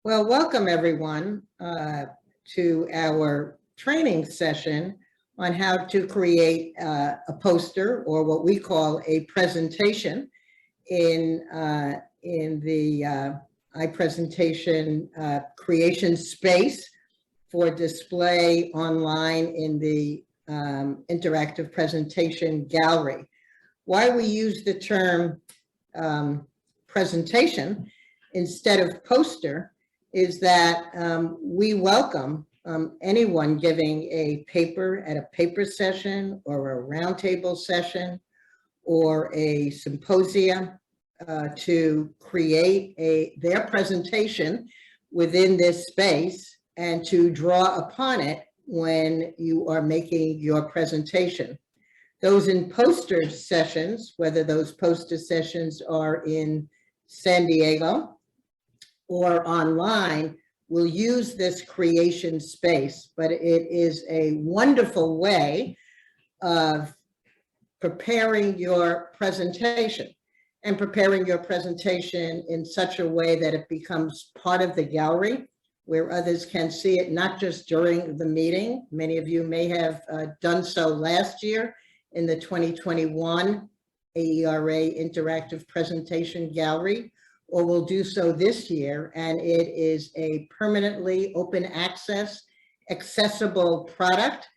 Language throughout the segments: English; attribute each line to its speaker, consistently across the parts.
Speaker 1: Well, welcome everyone to our training session on how to create a poster, or what we call a presentation, in the iPresentation creation space for display online in the interactive presentation gallery. Why we use the term presentation instead of poster is that we welcome anyone giving a paper at a paper session or a roundtable session or a symposium to create their presentation within this space and to draw upon it when you are making your presentation. Those in poster sessions, whether those poster sessions are in San Diego or online, will use this creation space, but it is a wonderful way of preparing your presentation, and preparing your presentation in such a way that it becomes part of the gallery where others can see it, not just during the meeting. Many of you may have done so last year in the 2021 AERA Interactive Presentation Gallery, or will do so this year, and it is a permanently open access, accessible product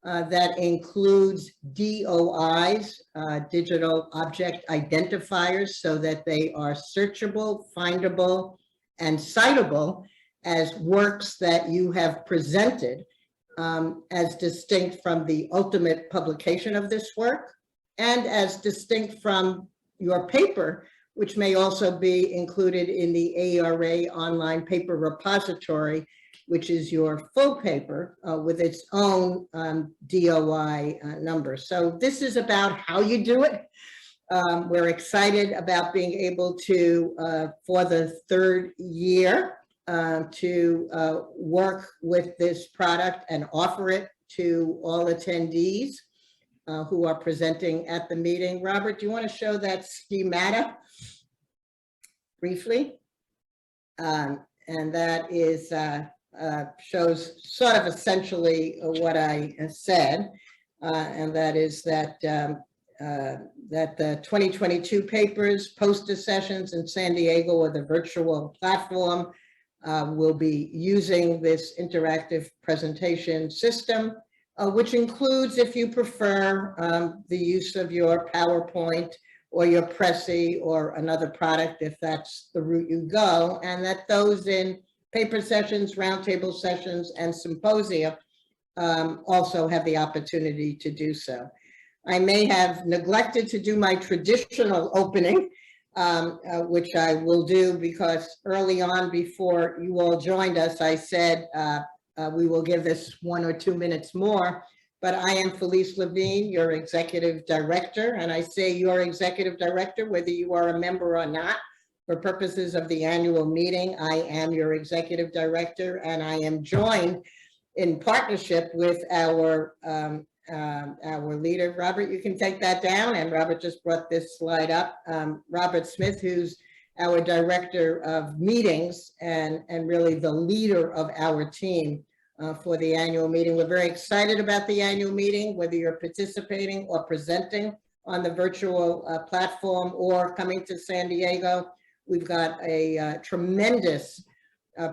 Speaker 1: that includes DOIs, digital object identifiers, so that they are searchable, findable, and citable as works that you have presented, as distinct from the ultimate publication of this work, and as distinct from your paper, which may also be included in the AERA online paper repository, which is your full paper with its own DOI number. So this is about how you do it. We're excited about being able to, for the third year, to work with this product and offer it to all attendees who are presenting at the meeting. Robert, do you want to show that schematic briefly? And that is shows sort of essentially what I said, and that is that that the 2022 papers, poster sessions in San Diego, or the virtual platform, will be using this interactive presentation system, which includes, if you prefer, the use of your PowerPoint or your Prezi or another product, if that's the route you go, and that those in paper sessions, roundtable sessions, and symposia also have the opportunity to do so. I may have neglected to do my traditional opening, which I will do, because early on, before you all joined us, I said we will give this 1 or 2 minutes more. But I am Felice Levine, your executive director, and I say your executive director, whether you are a member or not. For purposes of the annual meeting, I am your executive director, and I am joined in partnership with our leader. Robert, you can take that down, and Robert just brought this slide up. Robert Smith, who's our director of meetings and really the leader of our team for the annual meeting. We're very excited about the annual meeting, whether you're participating or presenting on the virtual platform or coming to San Diego. We've got a tremendous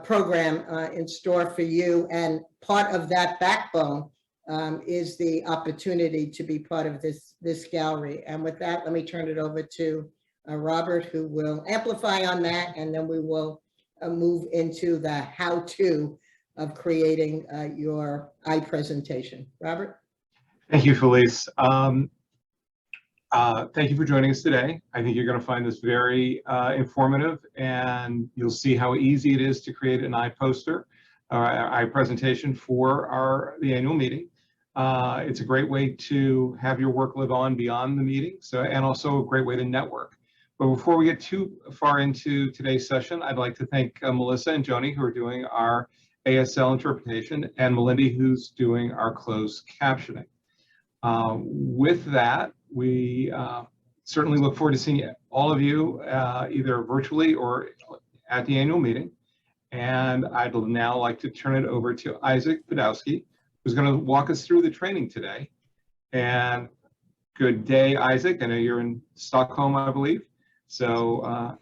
Speaker 1: program in store for you, and part of that backbone is the opportunity to be part of this gallery. And with that, let me turn it over to Robert, who will amplify on that, and then we will move into the how-to of creating your iPresentation. Robert?
Speaker 2: Thank you, Felice. Thank you for joining us today. I think you're going to find this very informative, and you'll see how easy it is to create an iPoster or iPresentation for the annual meeting. It's a great way to have your work live on beyond the meeting, and also a great way to network. But before we get too far into today's session, I'd like to thank Melissa and Joni, who are doing our ASL interpretation, and Melindy, who's doing our closed captioning. With that, we certainly look forward to seeing all of you either virtually or at the annual meeting. And I'd now like to turn it over to Isaac Podowski, who's going to walk us through the training today. And good day, Isaac. I know you're in Stockholm, I believe. So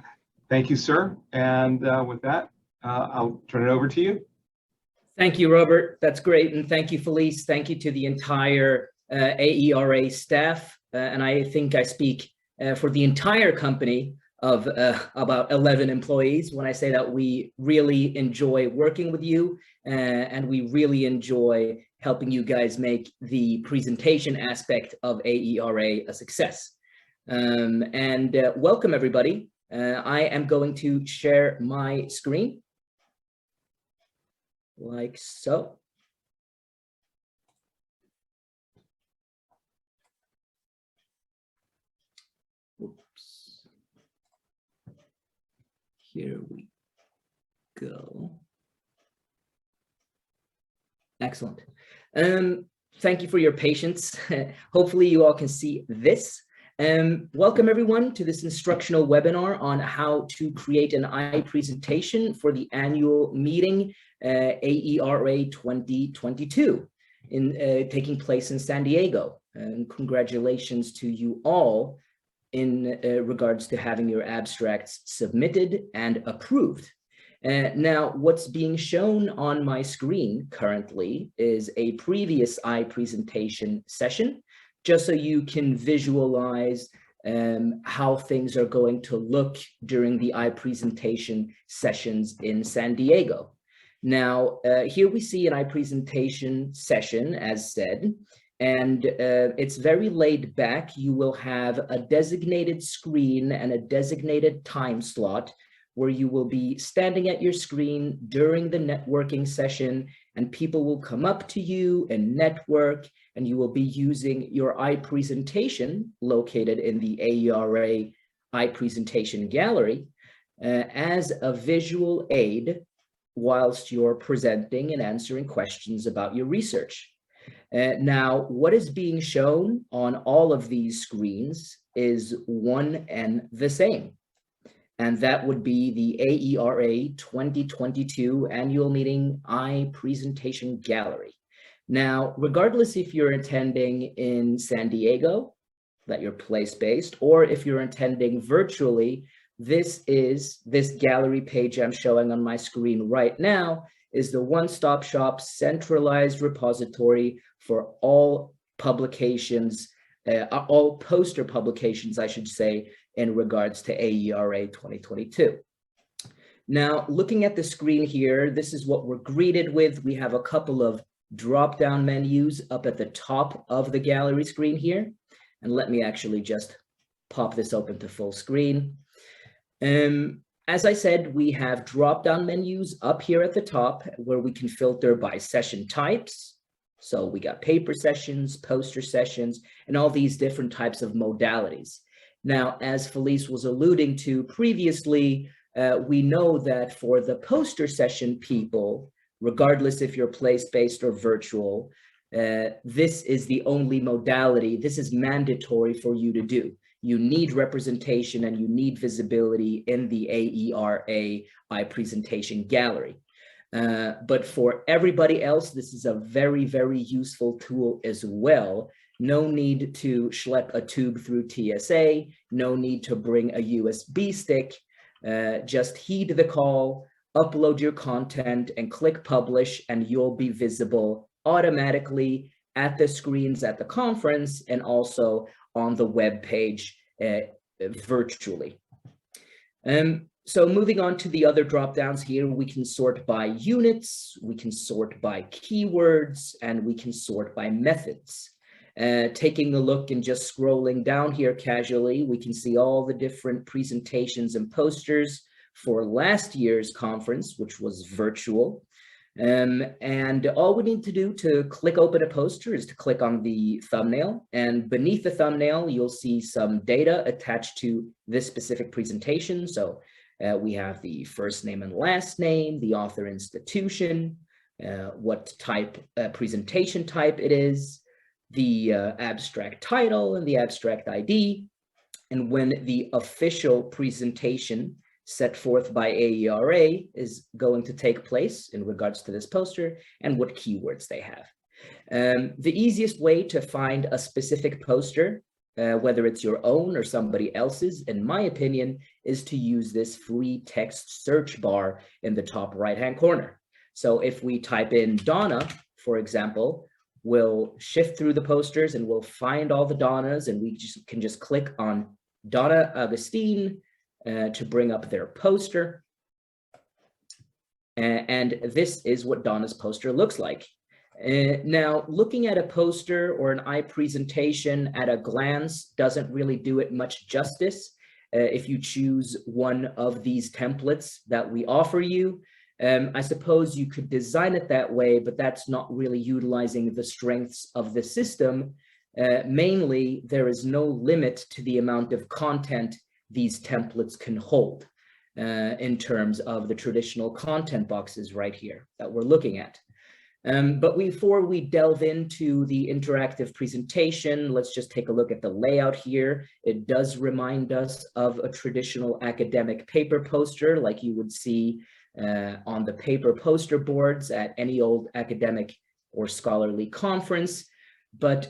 Speaker 2: thank you, sir. And with that, I'll turn it over to you.
Speaker 3: Thank you, Robert. That's great. And thank you, Felice. Thank you to the entire AERA staff. And I think I speak for the entire company of about 11 employees when I say that we really enjoy working with you and we really enjoy helping you guys make the presentation aspect of AERA a success. Welcome, everybody. I am going to share my screen like so. Oops. Here we go. Excellent. Thank you for your patience. Hopefully you all can see this. Welcome everyone to this instructional webinar on how to create an presentation for the annual meeting AERA 2022 taking place in San Diego. And congratulations to you all in regards to having your abstracts submitted and approved. Now, what's being shown on my screen currently is a previous presentation session, just so you can visualize how things are going to look during the presentation sessions in San Diego. Now, here we see an presentation session, as said, and it's very laid back. You will have a designated screen and a designated time slot where you will be standing at your screen during the networking session, and people will come up to you and network, and you will be using your presentation located in the AERA presentation gallery as a visual aid whilst you're presenting and answering questions about your research. Now, what is being shown on all of these screens is one and the same. And that would be the AERA 2022 annual meeting presentation gallery. Now, regardless if you're attending in San Diego, that you're place-based, or if you're attending virtually, this gallery page I'm showing on my screen right now is the one-stop shop centralized repository for all publications, all poster publications, I should say, in regards to AERA 2022. Now, looking at the screen here, this is what we're greeted with. We have a couple of drop-down menus up at the top of the gallery screen here. And let me actually just pop this open to full screen. As I said, we have drop-down menus up here at the top where we can filter by session types. So we got paper sessions, poster sessions, and all these different types of modalities. Now, as Felice was alluding to previously, we know that for the poster session people, regardless if you're place-based or virtual, this is the only modality. This is mandatory for you to do. You need representation and you need visibility in the AERA presentation gallery. But for everybody else, this is a very, very useful tool as well. No need to schlep a tube through TSA, no need to bring a USB stick, just heed the call, upload your content and click publish, and you'll be visible automatically at the screens at the conference and also on the web page virtually. So moving on to the other drop downs here, we can sort by units, we can sort by keywords, and we can sort by methods. Taking a look and just scrolling down here casually, we can see all the different presentations and posters for last year's conference, which was virtual. And all we need to do to click open a poster is to click on the thumbnail, and beneath the thumbnail, you'll see some data attached to this specific presentation. So we have the first name and last name, the author institution, what type, presentation type it is, the abstract title and the abstract ID. And when the official presentation set forth by AERA is going to take place in regards to this poster and what keywords they have. The easiest way to find a specific poster, whether it's your own or somebody else's, in my opinion, is to use this free text search bar in the top right-hand corner. So if we type in Donna, for example, we'll shift through the posters and we'll find all the Donnas, and we can just click on Donna Augustine to bring up their poster. And this is what Donna's poster looks like. Now, looking at a poster or an iPresentation at a glance doesn't really do it much justice. If you choose one of these templates that we offer you, I suppose you could design it that way, but that's not really utilizing the strengths of the system. Mainly, there is no limit to the amount of content these templates can hold in terms of the traditional content boxes right here that we're looking at. But before we delve into the interactive presentation, let's just take a look at the layout here. It does remind us of a traditional academic paper poster like you would see on the paper poster boards at any old academic or scholarly conference. But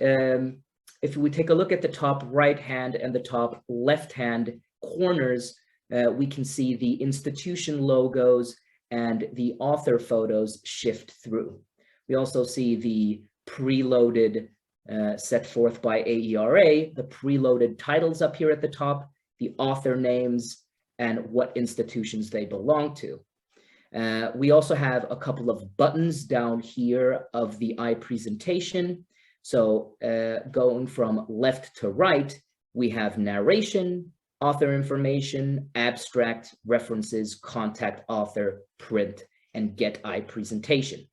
Speaker 3: if we take a look at the top right hand and the top left hand corners, we can see the institution logos and the author photos shift through. We also see the preloaded set forth by AERA, the preloaded titles up here at the top, the author names, and what institutions they belong to. We also have a couple of buttons down here of the iPresentation. So going from left to right, we have narration, author information, abstract, references, contact author, print, and get iPresentation.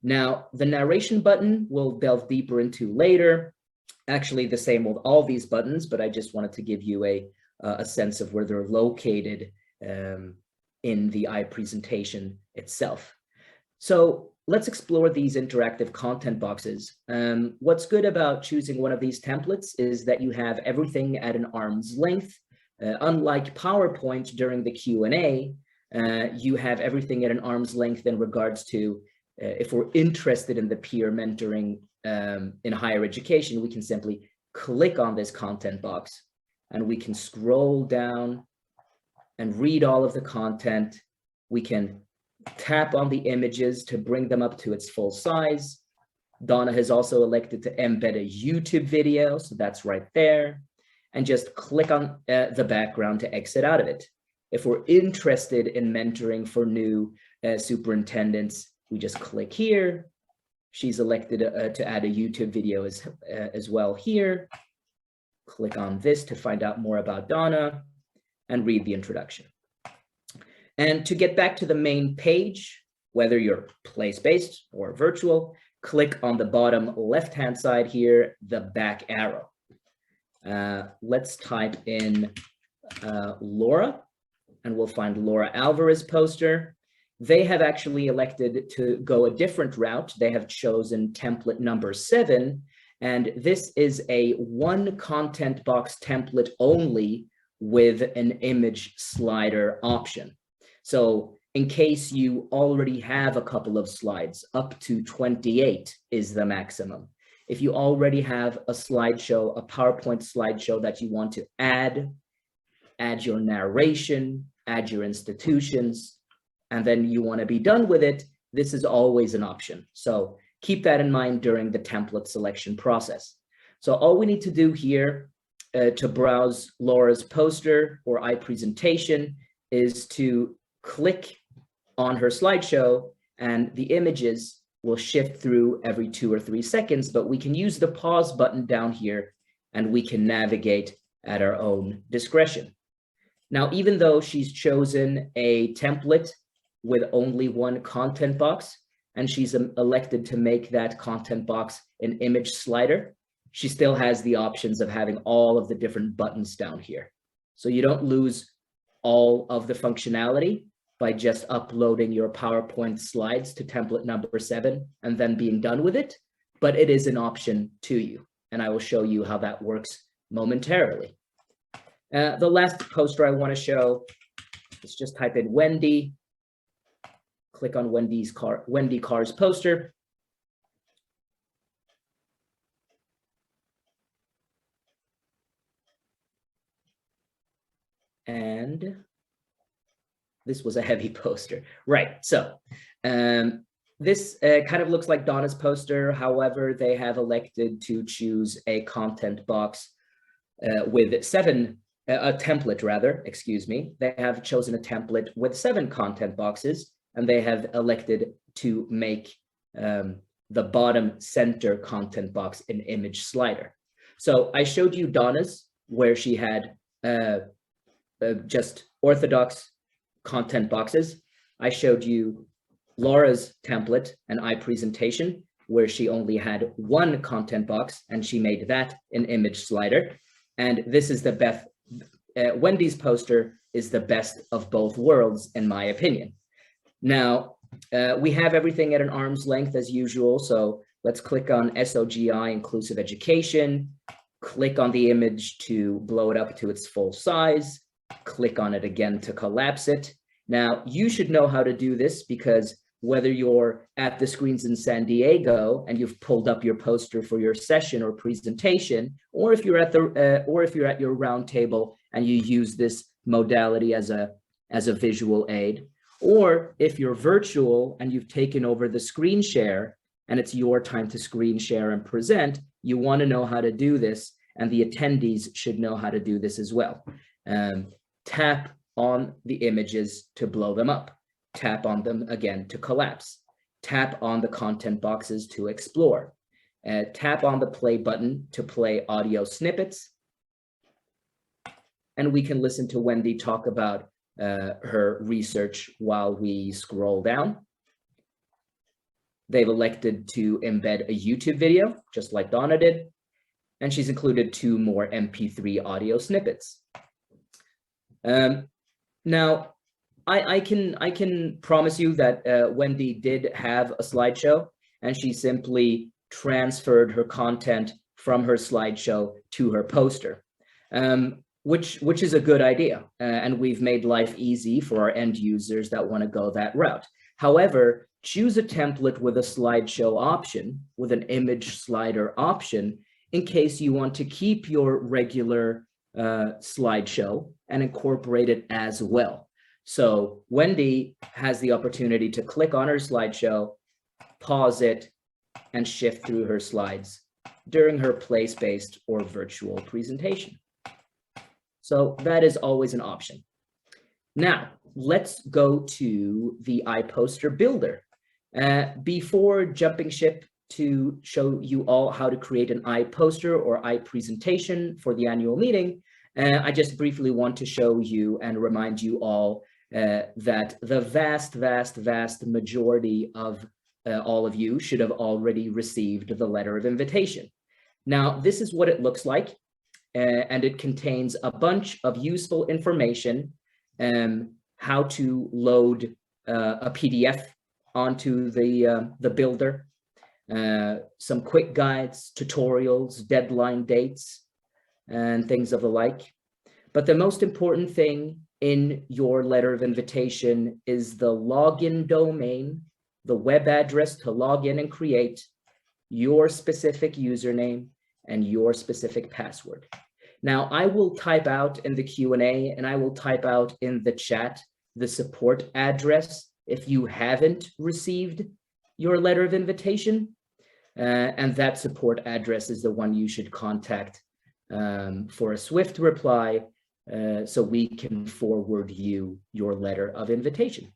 Speaker 3: Now, the narration button we'll delve deeper into later. Actually, the same with all these buttons, but I just wanted to give you a sense of where they're located in the iPresentation itself. So let's explore these interactive content boxes. What's good about choosing one of these templates is that you have everything at an arm's length. Unlike PowerPoint during the Q&A, you have everything at an arm's length in regards to if we're interested in the peer mentoring in higher education, we can simply click on this content box and we can scroll down and read all of the content. We can tap on the images to bring them up to its full size. Donna has also elected to embed a YouTube video, so that's right there. And just click on the background to exit out of it. If we're interested in mentoring for new superintendents, we just click here. She's elected to add a YouTube video as well here. Click on this to find out more about Donna and read the introduction. And to get back to the main page, whether you're place-based or virtual, click on the bottom left-hand side here, the back arrow. Let's type in Laura, and we'll find Laura Alvarez poster. They have actually elected to go a different route. They have chosen template number 7, and this is a one content box template only with an image slider option. So in case you already have a couple of slides, up to 28 is the maximum. If you already have a slideshow, a PowerPoint slideshow that you want to add your narration, add your institutions, and then you want to be done with it, this is always an option. So keep that in mind during the template selection process. So all we need to do here to browse Laura's poster or iPresentation is to click on her slideshow, and the images will shift through every 2 or 3 seconds, but we can use the pause button down here and we can navigate at our own discretion. Now, even though she's chosen a template with only one content box, and she's elected to make that content box an image slider, she still has the options of having all of the different buttons down here. So you don't lose all of the functionality by just uploading your PowerPoint slides to template number 7 and then being done with it, but it is an option to you. And I will show you how that works momentarily. The last poster I want to show let's just type in Wendy, click on Wendy Carr's poster. And this was a heavy poster, right? So this kind of looks like Donna's poster. However, they have elected to choose a content box with a template rather, excuse me. They have chosen a template with 7 content boxes, and they have elected to make the bottom center content box an image slider. So I showed you Donna's, where she had just orthodox content boxes. I showed you Laura's template and iPresentation, where she only had 1 content box and she made that an image slider. And this is the best, Wendy's poster is the best of both worlds, in my opinion. Now, we have everything at an arm's length as usual. So let's click on SOGI, Inclusive Education, click on the image to blow it up to its full size, click on it again to collapse it. Now, you should know how to do this, because whether you're at the screens in San Diego and you've pulled up your poster for your session or presentation, or if you're at your round table and you use this modality as a visual aid, or if you're virtual and you've taken over the screen share and it's your time to screen share and present, you want to know how to do this, and the attendees should know how to do this as well. Tap on the images to blow them up. Tap on them again to collapse. Tap on the content boxes to explore. Tap on the play button to play audio snippets. And we can listen to Wendy talk about her research while we scroll down. They've elected to embed a YouTube video, just like Donna did. And she's included 2 more MP3 audio snippets. Now, I can promise you that Wendy did have a slideshow, and she simply transferred her content from her slideshow to her poster, which is a good idea. And we've made life easy for our end users that want to go that route. However, choose a template with a slideshow option, with an image slider option, in case you want to keep your regular slideshow and incorporate it as well. So Wendy has the opportunity to click on her slideshow, pause it, and shift through her slides during her place-based or virtual presentation. So that is always an option. Now, let's go to the iPoster Builder. Before jumping ship to show you all how to create an iPoster or iPresentation for the annual meeting, I just briefly want to show you and remind you all that the vast majority of all of you should have already received the letter of invitation. Now, this is what it looks like, and it contains a bunch of useful information, how to load a PDF onto the builder, some quick guides, tutorials, deadline dates, and things of the like. But the most important thing in your letter of invitation is the login domain, the web address to log in and create, your specific username, and your specific password. Now, I will type out in the Q&A and I will type out in the chat the support address if you haven't received your letter of invitation. And that support address is the one you should contact for a swift reply, so we can forward you your letter of invitation.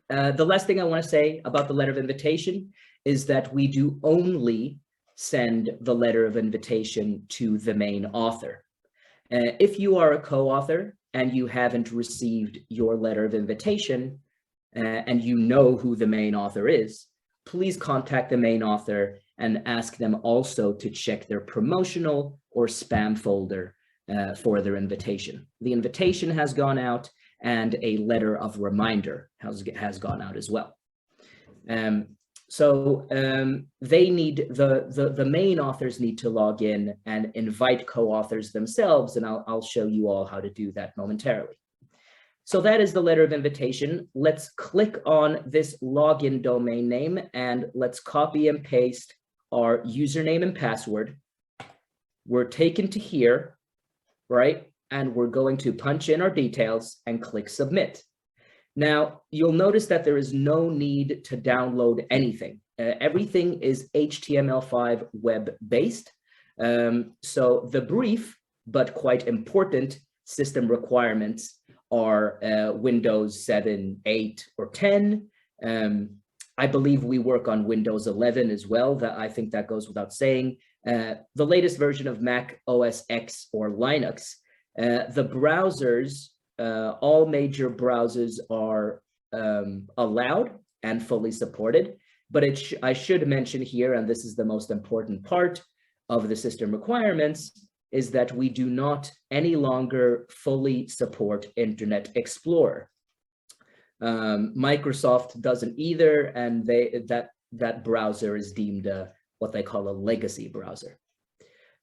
Speaker 3: The last thing I want to say about the letter of invitation is that we do only send the letter of invitation to the main author. If you are a co-author and you haven't received your letter of invitation, and you know who the main author is, please contact the main author and ask them also to check their promotional or spam folder for their invitation. The invitation has gone out and a letter of reminder has gone out as well. They need, the main authors need to log in and invite co-authors themselves, and I'll show you all how to do that momentarily. So that is the letter of invitation. Let's click on this login domain name and let's copy and paste our username and password. We're taken to here, right? And we're going to punch in our details and click submit. Now, you'll notice that there is no need to download anything. Everything is HTML5 web-based. So the brief, but quite important system requirements are Windows 7, 8, or 10. I believe we work on Windows 11 as well. That I think that goes without saying. The latest version of Mac OS X or Linux. The browsers, all major browsers are allowed and fully supported. But I should mention here, and this is the most important part of the system requirements, is that we do not any longer fully support Internet Explorer. Microsoft doesn't either, and that browser is deemed what they call a legacy browser.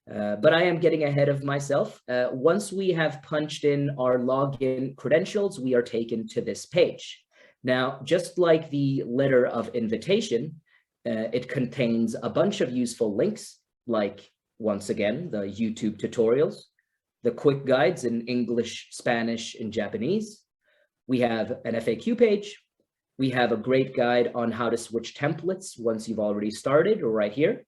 Speaker 3: But I am getting ahead of myself. Once we have punched in our login credentials, we are taken to this page. Now, just like the letter of invitation, it contains a bunch of useful links, like, once again, the YouTube tutorials, the quick guides in English, Spanish, and Japanese. We have an FAQ page. We have a great guide on how to switch templates once you've already started, right here.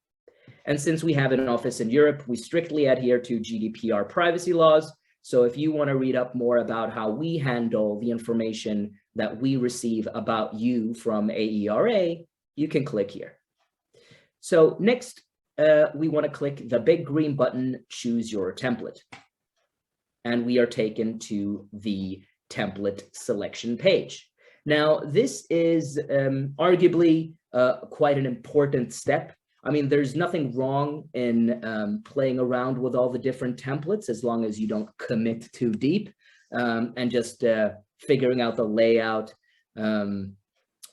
Speaker 3: And since we have an office in Europe, we strictly adhere to GDPR privacy laws. So if you want to read up more about how we handle the information that we receive about you from AERA, you can click here. So next, we want to click the big green button, choose your template. And we are taken to the template selection page. Now, this is arguably quite an important step. I mean, there's nothing wrong in playing around with all the different templates as long as you don't commit too deep and just figuring out the layout.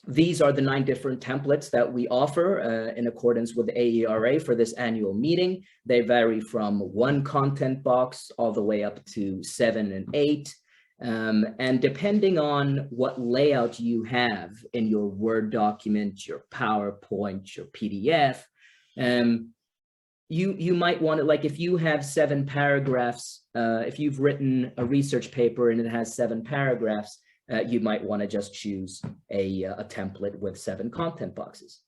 Speaker 3: These are the 9 different templates that we offer in accordance with AERA for this annual meeting. They vary from 1 content box all the way up to 7 and 8. And depending on what layout you have in your Word document, your PowerPoint, your PDF, you might want to, like, if you have 7 paragraphs, if you've written a research paper and it has 7 paragraphs, you might want to just choose a template with 7 content boxes.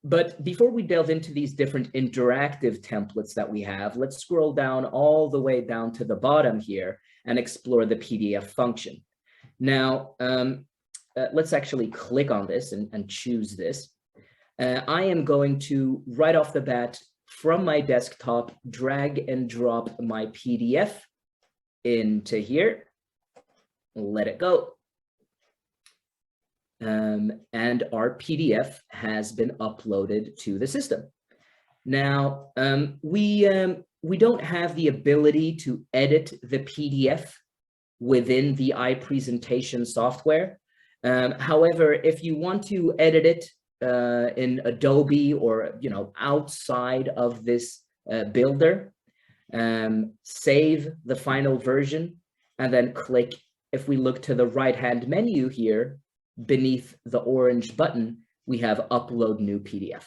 Speaker 3: But before we delve into these different interactive templates that we have, let's scroll down all the way down to the bottom here and explore the PDF function. Now, let's actually click on this and choose this. I am going to, right off the bat, from my desktop, drag and drop my PDF into here. Let it go. And our PDF has been uploaded to the system. Now, we don't have the ability to edit the PDF within the iPresentation software. However, if you want to edit it in Adobe or outside of this builder, save the final version and then click. If we look to the right-hand menu here, beneath the orange button, we have Upload New PDF.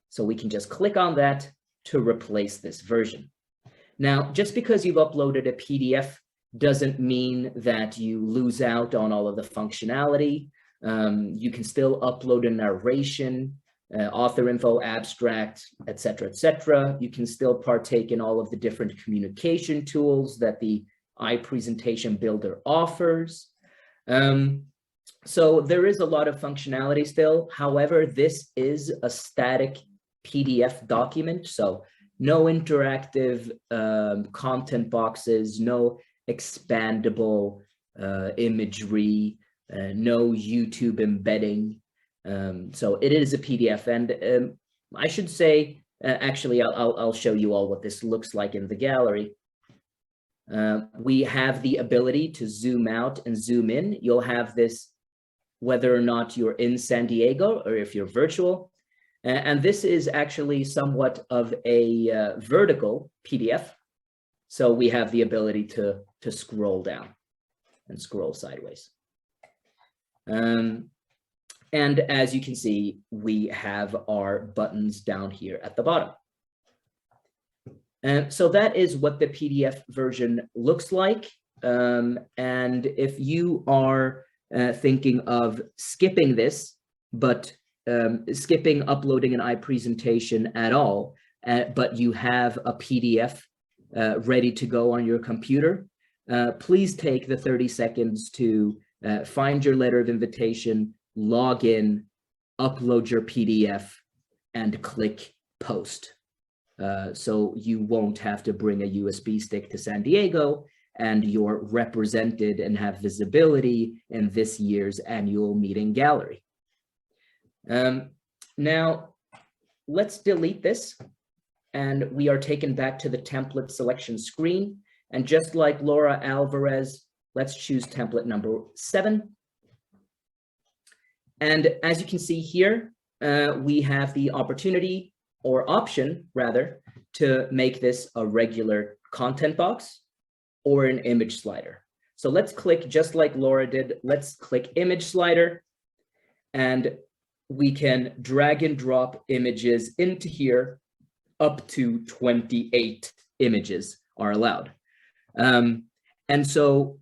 Speaker 3: So we can just click on that to replace this version. Now, just because you've uploaded a PDF doesn't mean that you lose out on all of the functionality. You can still upload a narration, author info, abstract, etc., etc. You can still partake in all of the different communication tools that the iPresentation Builder offers. So there is a lot of functionality still. However, this is a static PDF document, so no interactive content boxes, no expandable imagery, no YouTube embedding. So it is a PDF, and I should say, actually, I'll show you all what this looks like in the gallery. We have the ability to zoom out and zoom in. You'll have this whether or not you're in San Diego or if you're virtual. And this is actually somewhat of a vertical PDF. So we have the ability to scroll down. and scroll sideways. And as you can see, we have our buttons down here at the bottom. So that is what the PDF version looks like. And if you are thinking of skipping this, but skipping uploading an iPresentation at all, but you have a PDF ready to go on your computer, please take the 30 seconds to find your letter of invitation, log in, upload your PDF, and click post. So you won't have to bring a USB stick to San Diego, and you're represented and have visibility in this year's annual meeting gallery. Now, let's delete this, and we are taken back to the template selection screen. And just like Laura Alvarez, let's choose template number 7. And as you can see here, we have the opportunity, or option rather, to make this a regular content box or an image slider. So let's click, just like Laura did, let's click image slider, and we can drag and drop images into here. Up to 28 images are allowed. And so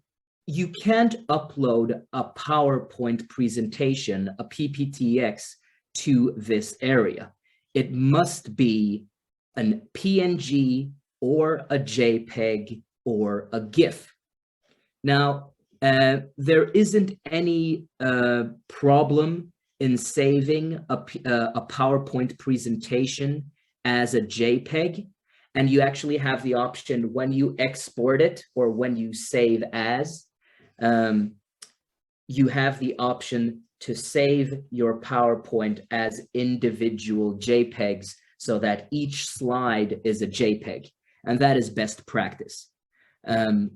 Speaker 3: you can't upload a PowerPoint presentation, a PPTX, to this area. It must be an PNG or a JPEG or a GIF. Now, there isn't any problem in saving a PowerPoint presentation as a JPEG, and you actually have the option when you export it or when you save as, you have the option to save your PowerPoint as individual JPEGs so that each slide is a JPEG, and that is best practice.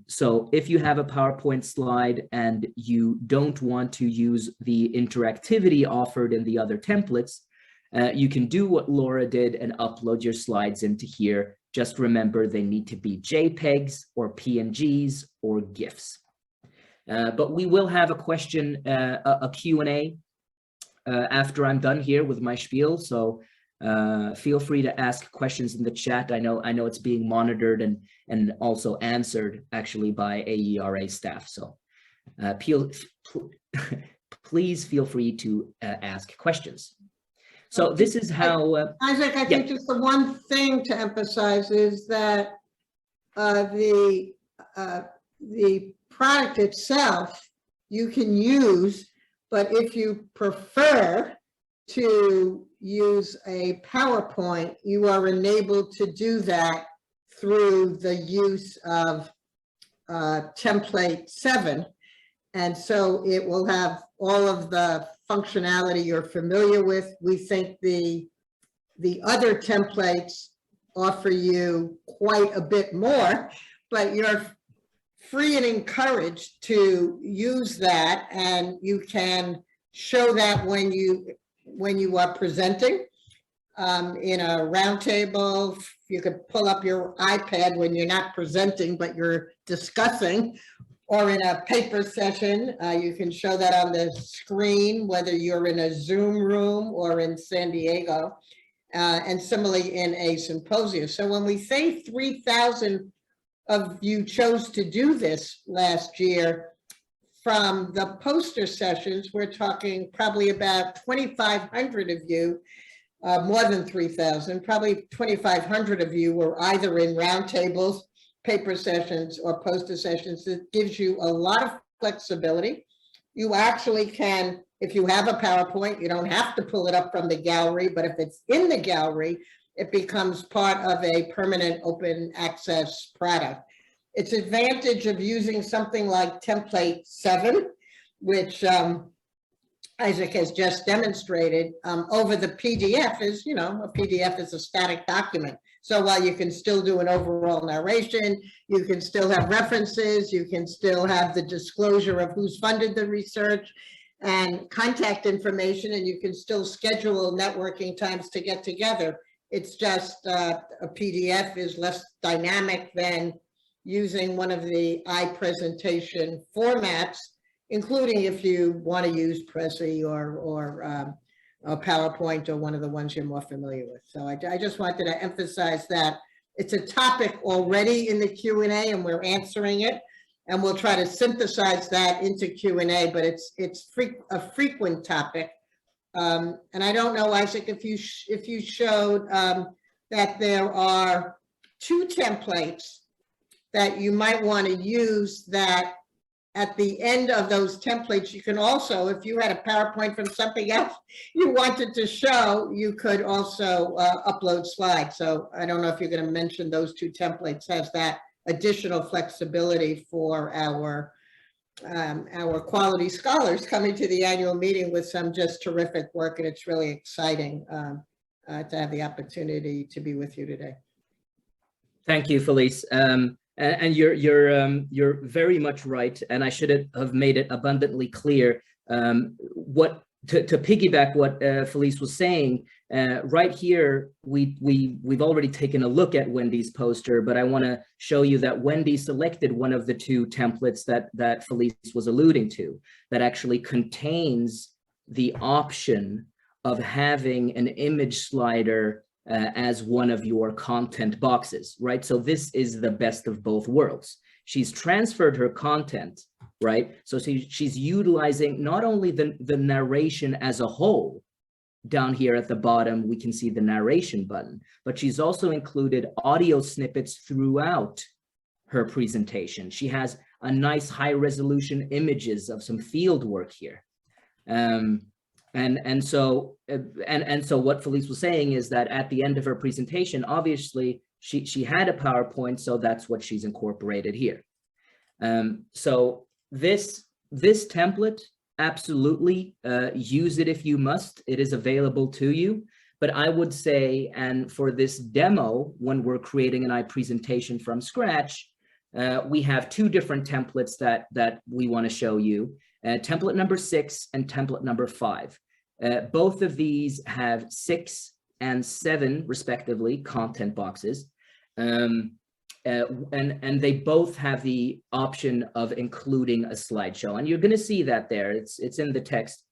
Speaker 3: So if you have a PowerPoint slide and you don't want to use the interactivity offered in the other templates, you can do what Laura did and upload your slides into here. Just remember, they need to be JPEGs or PNGs or GIFs. But we will have a question, a Q&A after I'm done here with my spiel. So feel free to ask questions in the chat. I know it's being monitored and also answered actually by AERA staff. So please feel free to ask questions. So this is how...
Speaker 1: Isaac, I think just the one thing to emphasize is that the product itself you can use, but if you prefer to use a PowerPoint, you are enabled to do that through the use of template 7. And so it will have all of the functionality you're familiar with. We think the other templates offer you quite a bit more, but you're free and encouraged to use that, and you can show that when you are presenting in a roundtable. You could pull up your iPad when you're not presenting, but you're discussing, or in a paper session. You can show that on the screen, whether you're in a Zoom room or in San Diego, and similarly in a symposium. So when we say 3,000 of you chose to do this last year, from the poster sessions, we're talking probably about 2,500 of you, more than 3,000, probably 2,500 of you were either in roundtables, paper sessions, or poster sessions. It gives you a lot of flexibility. You actually can, if you have a PowerPoint, you don't have to pull it up from the gallery, but if it's in the gallery, it becomes part of a permanent open access product. Its advantage of using something like template 7, which Isaac has just demonstrated, over the PDF is, a PDF is a static document. So while you can still do an overall narration, you can still have references, you can still have the disclosure of who's funded the research and contact information, and you can still schedule networking times to get together. It's just a PDF is less dynamic than using one of the iPresentation formats, including if you want to use Prezi or PowerPoint or one of the ones you're more familiar with. So I just wanted to emphasize that it's a topic already in the Q&A and we're answering it. And we'll try to synthesize that into Q&A, but it's a frequent topic. And I don't know, Isaac, if you showed that there are 2 templates that you might want to use, that at the end of those templates, you can also, if you had a PowerPoint from something else you wanted to show, you could also upload slides. So I don't know if you're going to mention those 2 templates as that additional flexibility for our quality scholars coming to the annual meeting with some just terrific work. And it's really exciting to have the opportunity to be with you today. Thank you, Felice.
Speaker 3: And you're very much right, and I should have made it abundantly clear. To piggyback what Felice was saying, right here we've already taken a look at Wendy's poster, but I want to show you that Wendy selected one of the 2 templates that Felice was alluding to, that actually contains the option of having an image slider as one of your content boxes, right? So this is the best of both worlds. She's transferred her content, right? So she's utilizing not only the narration as a whole. Down here at the bottom, we can see the narration button, but she's also included audio snippets throughout her presentation. She has a nice high resolution images of some field work here. And so what Felice was saying is that at the end of her presentation, obviously she had a PowerPoint, so that's what she's incorporated here. So this template, absolutely use it if you must. It is available to you. But I would say, and for this demo, when we're creating an iPresentation from scratch, we have 2 different templates that we want to show you. Template number 6 and template number 5. Both of these have 6 and 7, respectively, content boxes. And they both have the option of including a slideshow. And you're going to see that there. It's in the text.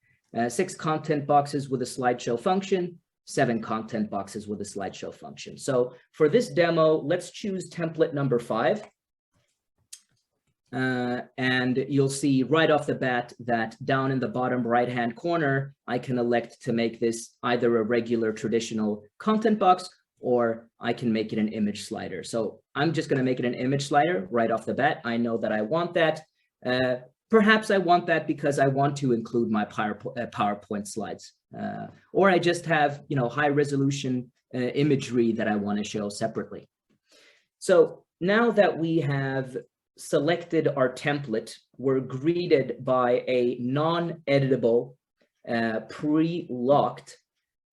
Speaker 3: 6 content boxes with a slideshow function, 7 content boxes with a slideshow function. So for this demo, let's choose template number 5. And you'll see right off the bat that down in the bottom right-hand corner, I can elect to make this either a regular traditional content box, or I can make it an image slider. So I'm just going to make it an image slider right off the bat. I know that I want that. Perhaps I want that because I want to include my PowerPoint slides, or I just have, high resolution imagery that I want to show separately. So now that we have selected our template, we're greeted by a non-editable, pre-locked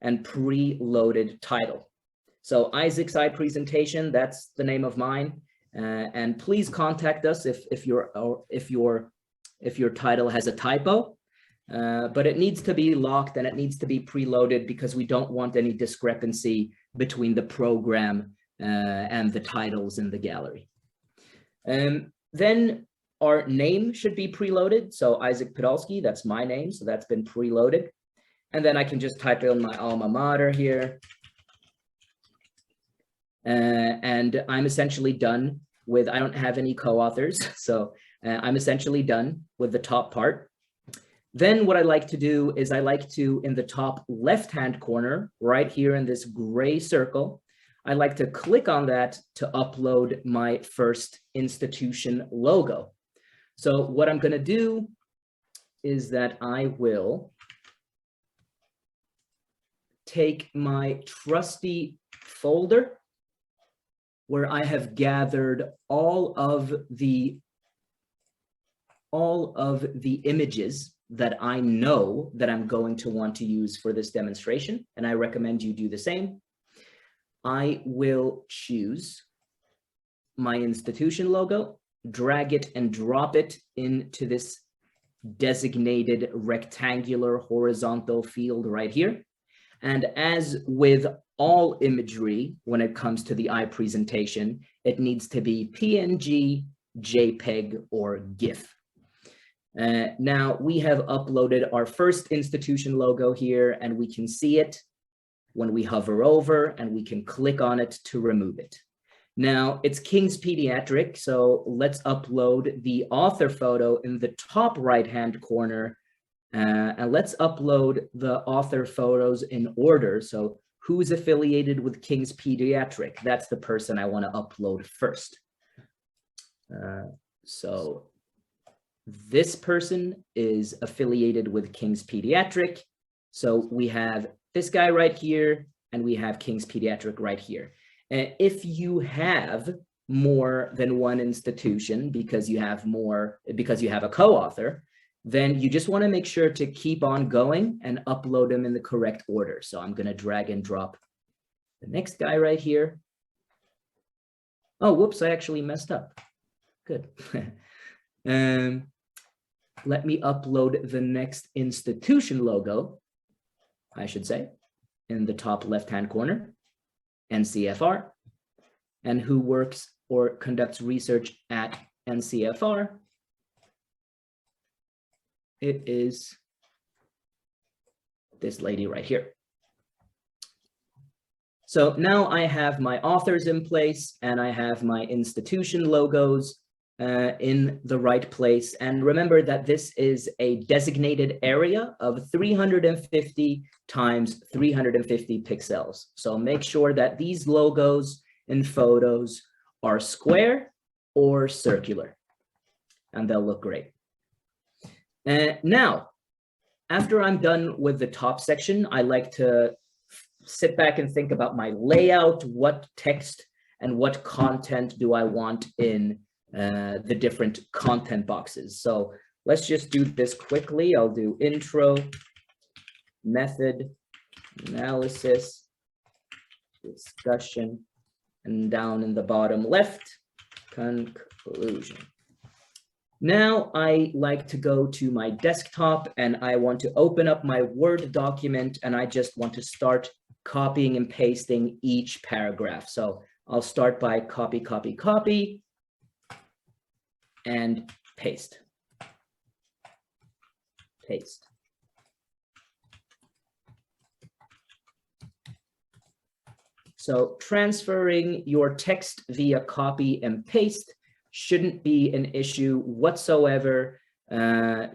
Speaker 3: and pre-loaded title. So Isaac's iPresentation, that's the name of mine. And please contact us if your title has a typo, but it needs to be locked and it needs to be preloaded because we don't want any discrepancy between the program and the titles in the gallery. Then our name should be preloaded. So Isaac Podolsky, that's my name. So that's been preloaded. And then I can just type in my alma mater here. And I'm essentially done with, I don't have any co-authors. So I'm essentially done with the top part. Then what I like to do is I like to, in the top left-hand corner, right here in this gray circle, I like to click on that to upload my first institution logo. So what I'm going to do is that I will take my trusty folder where I have gathered all of the images that I know that I'm going to want to use for this demonstration, and I recommend you do the same. I will choose my institution logo, drag it and drop it into this designated rectangular horizontal field right here. And as with all imagery when it comes to the iPresentation. It needs to be PNG, JPEG, or GIF. Now we have uploaded our first institution logo here, and we can see it when we hover over, and we can click on it to remove it. Now it's King's Pediatric, so let's upload the author photo in the top right-hand corner, and let's upload the author photos in order. So who's affiliated with King's Pediatric? That's the person I want to upload first. So this person is affiliated with King's Pediatric. So we have this guy right here, and we have King's Pediatric right here. And if you have more than one institution because you have a co-author, then you just want to make sure to keep on going and upload them in the correct order. So I'm going to drag and drop the next guy right here. Oh, whoops, I actually messed up. Good. Let me upload the next institution logo, I should say, in the top left-hand corner, NCFR, and who works or conducts research at NCFR. It is this lady right here. So now I have my authors in place, and I have my institution logos in the right place. And remember that this is a designated area of 350 times 350 pixels. So make sure that these logos and photos are square or circular, and they'll look great. Now, after I'm done with the top section, I like to sit back and think about my layout, what text and what content do I want in the different content boxes. So let's just do this quickly. I'll do intro, method, analysis, discussion, and down in the bottom left, conclusion. Now I like to go to my desktop, and I want to open up my Word document, and I just want to start copying and pasting each paragraph. So I'll start by copy, copy, copy, and paste. Paste. So transferring your text via copy and paste shouldn't be an issue whatsoever.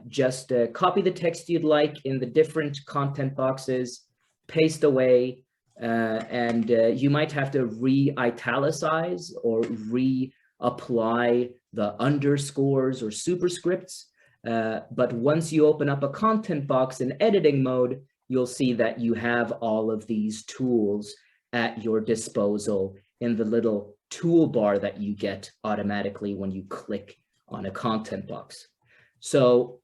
Speaker 3: Just copy the text you'd like in the different content boxes, paste away, and you might have to re-italicize or reapply the underscores or superscripts. But once you open up a content box in editing mode, you'll see that you have all of these tools at your disposal in the little toolbar that you get automatically when you click on a content box. So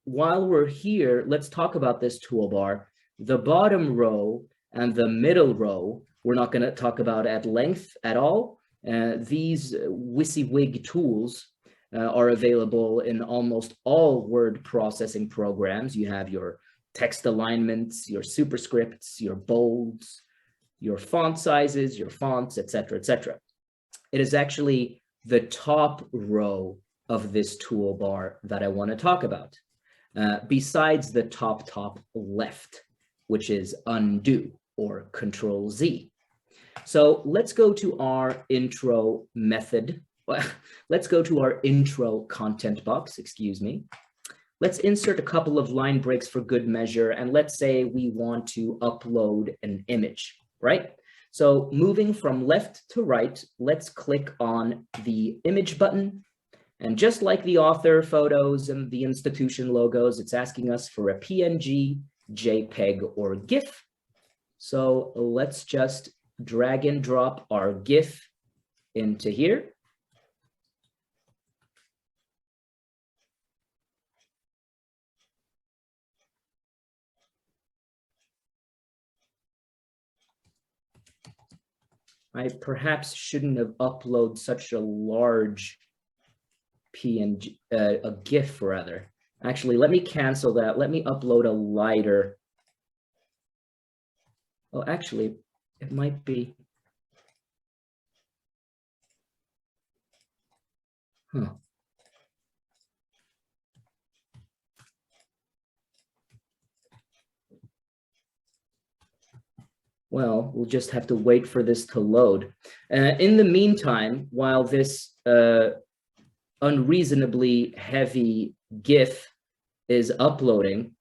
Speaker 3: while we're here, let's talk about this toolbar. The bottom row and the middle row, we're not going to talk about at length at all. These WYSIWYG tools are available in almost all word processing programs. You have your text alignments, your superscripts, your bolds, your font sizes, your fonts, etc., etc. It is actually the top row of this toolbar that I want to talk about, besides the top left, which is undo or Control Z. So let's go to our intro method. Let's go to our intro content box, excuse me. Let's insert a couple of line breaks for good measure, and let's say we want to upload an image, right? So moving from left to right, let's click on the image button. And just like the author photos and the institution logos, it's asking us for a PNG, JPEG, or GIF. So let's just drag and drop our GIF into here. I perhaps shouldn't have uploaded such a large PNG, a GIF rather. Actually, let me cancel that. Let me upload a lighter. Oh, actually, It might be. Huh. Well, we'll just have to wait for this to load. In the meantime, while this unreasonably heavy GIF is uploading,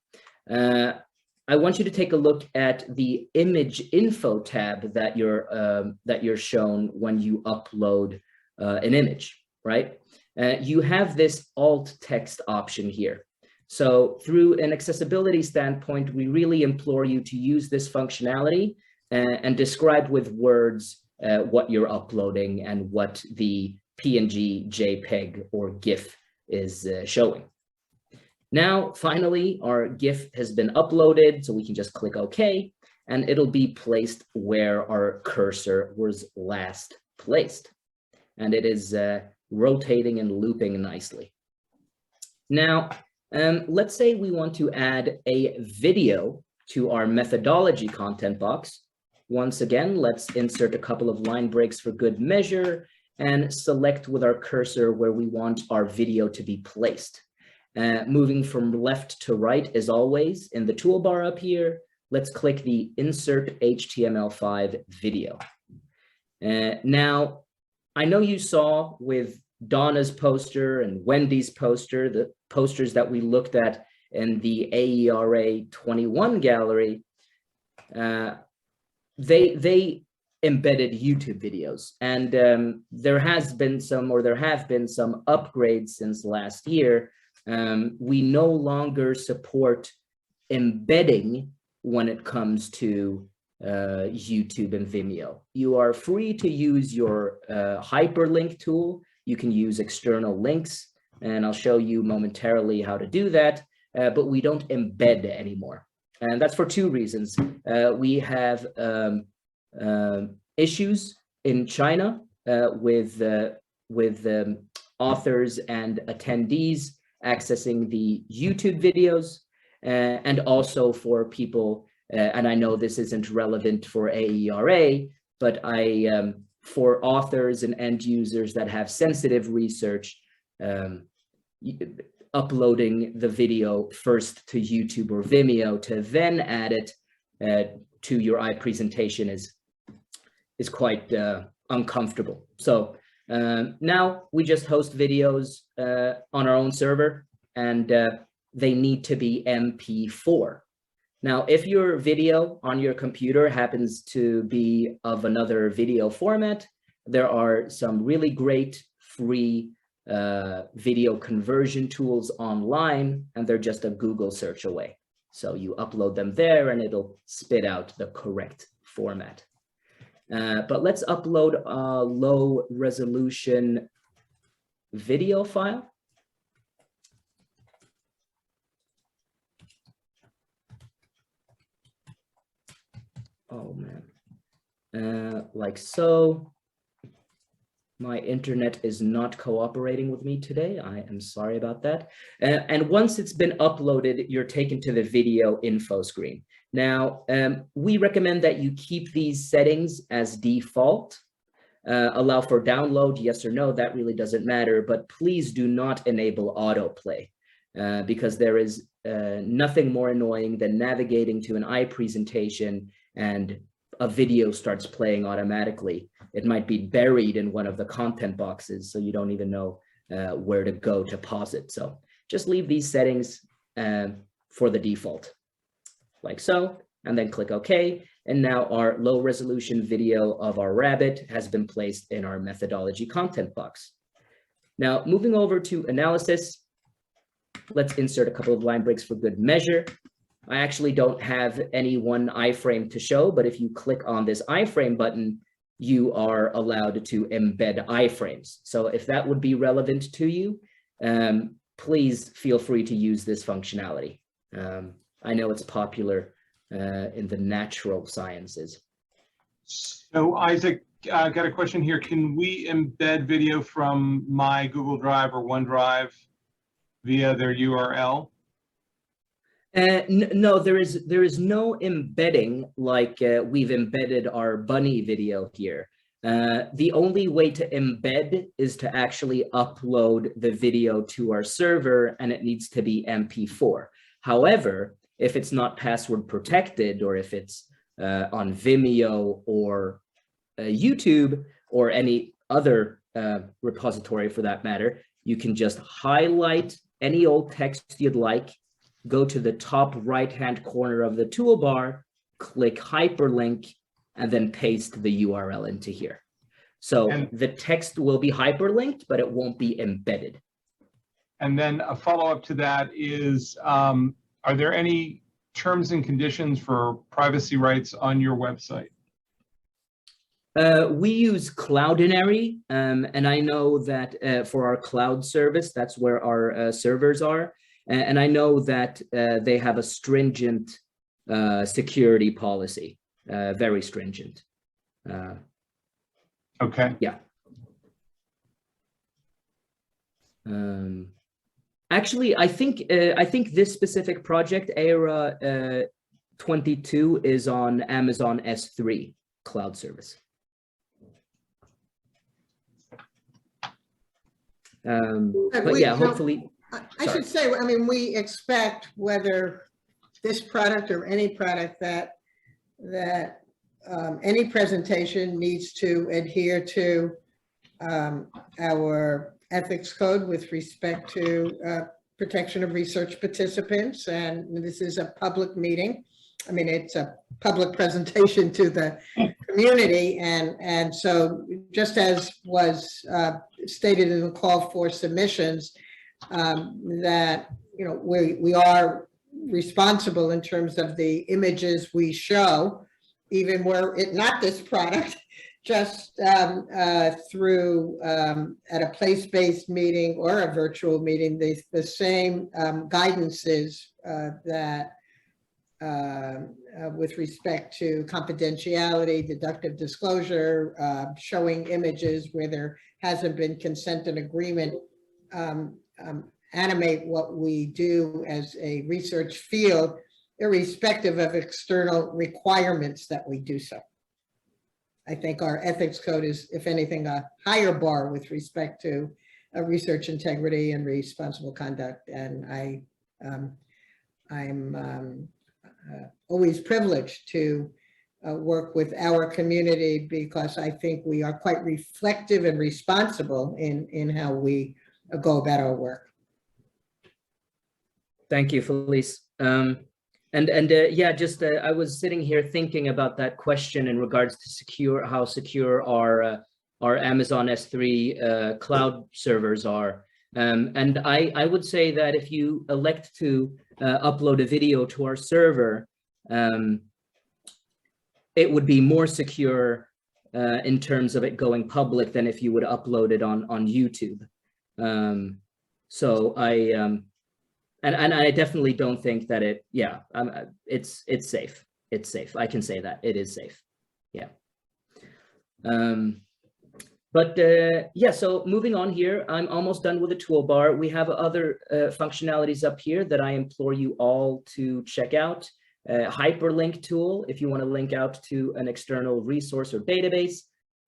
Speaker 3: I want you to take a look at the image info tab that you're shown when you upload an image, right? You have this alt text option here. So through an accessibility standpoint, we really implore you to use this functionality and describe with words what you're uploading and what the PNG, JPEG, or GIF is showing. Now, finally, our GIF has been uploaded, so we can just click OK, and it'll be placed where our cursor was last placed. And it is rotating and looping nicely. Now, let's say we want to add a video to our methodology content box. Once again, let's insert a couple of line breaks for good measure and select with our cursor where we want our video to be placed. Moving from left to right, as always, in the toolbar up here, let's click the Insert HTML5 Video. Now, I know you saw with Donna's poster and Wendy's poster, the posters that we looked at in the AERA 21 gallery, they embedded YouTube videos, and there have been some upgrades since last year. We no longer support embedding when it comes to YouTube and Vimeo. You are free to use your hyperlink tool. You can use external links, and I'll show you momentarily how to do that, but we don't embed anymore. And that's for two reasons. We have issues in China with authors and attendees accessing the YouTube videos, and also for people, and I know this isn't relevant for AERA, but for authors and end users that have sensitive research, uploading the video first to YouTube or Vimeo to then add it to your iPresentation is quite uncomfortable. So now we just host videos on our own server, and they need to be MP4. Now, if your video on your computer happens to be of another video format, there are some really great free video conversion tools online, and they're just a Google search away. So you upload them there and it'll spit out the correct format. But let's upload a low resolution video file. Oh man, like so. My internet is not cooperating with me today. I am sorry about that. And once it's been uploaded, you're taken to the video info screen. Now, we recommend that you keep these settings as default. Allow for download, yes or no, that really doesn't matter, but please do not enable autoplay because there is nothing more annoying than navigating to an iPresentation and a video starts playing automatically. It might be buried in one of the content boxes, so you don't even know where to go to pause it. So just leave these settings for the default, like so, and then click OK. And now our low resolution video of our rabbit has been placed in our methodology content box. Now, moving over to analysis, let's insert a couple of line breaks for good measure. I actually don't have any one iframe to show, but if you click on this iframe button, you are allowed to embed iframes. So if that would be relevant to you, please feel free to use this functionality. I know it's popular in the natural sciences.
Speaker 2: So Isaac, I got a question here. Can we embed video from my Google Drive or OneDrive via their URL?
Speaker 3: No, there is no embedding like we've embedded our bunny video here. The only way to embed is to actually upload the video to our server, and it needs to be MP4. However, if it's not password protected, or if it's on Vimeo or YouTube or any other repository for that matter, you can just highlight any old text you'd like, go to the top right-hand corner of the toolbar, click hyperlink, and then paste the URL into here. So the text will be hyperlinked, but it won't be embedded.
Speaker 2: And then a follow-up to that is, are there any terms and conditions for privacy rights on your website?
Speaker 3: We use Cloudinary, and I know that for our cloud service, that's where our servers are. And I know that they have a stringent security policy, very stringent.
Speaker 2: Okay.
Speaker 3: Yeah. Actually, I think this specific project, AERA 22, is on Amazon S3 cloud service. But yeah, hopefully.
Speaker 1: I should say, I mean, we expect whether this product or any product that any presentation needs to adhere to our ethics code with respect to protection of research participants. And this is a public meeting. I mean, it's a public presentation to the community. And so just as was stated in the call for submissions, that, you know, we are responsible in terms of the images we show, even were it not this product, just through at a place-based meeting or a virtual meeting, the same guidances that with respect to confidentiality, deductive disclosure, showing images where there hasn't been consent and agreement, animate what we do as a research field, irrespective of external requirements that we do so. I think our ethics code is, if anything, a higher bar with respect to research integrity and responsible conduct. And I'm always privileged to work with our community, because I think we are quite reflective and responsible in how we go about our work.
Speaker 3: Thank you, Felice. Yeah, just I was sitting here thinking about that question in regards to how secure our Amazon S3 cloud servers are. And I would say that if you elect to upload a video to our server, it would be more secure in terms of it going public than if you would upload it on YouTube. So and I definitely don't think that it's safe. It's safe. I can say that it is safe. Yeah. Yeah, so moving on here, I'm almost done with the toolbar. We have other functionalities up here that I implore you all to check out. Hyperlink tool, if you want to link out to an external resource or database,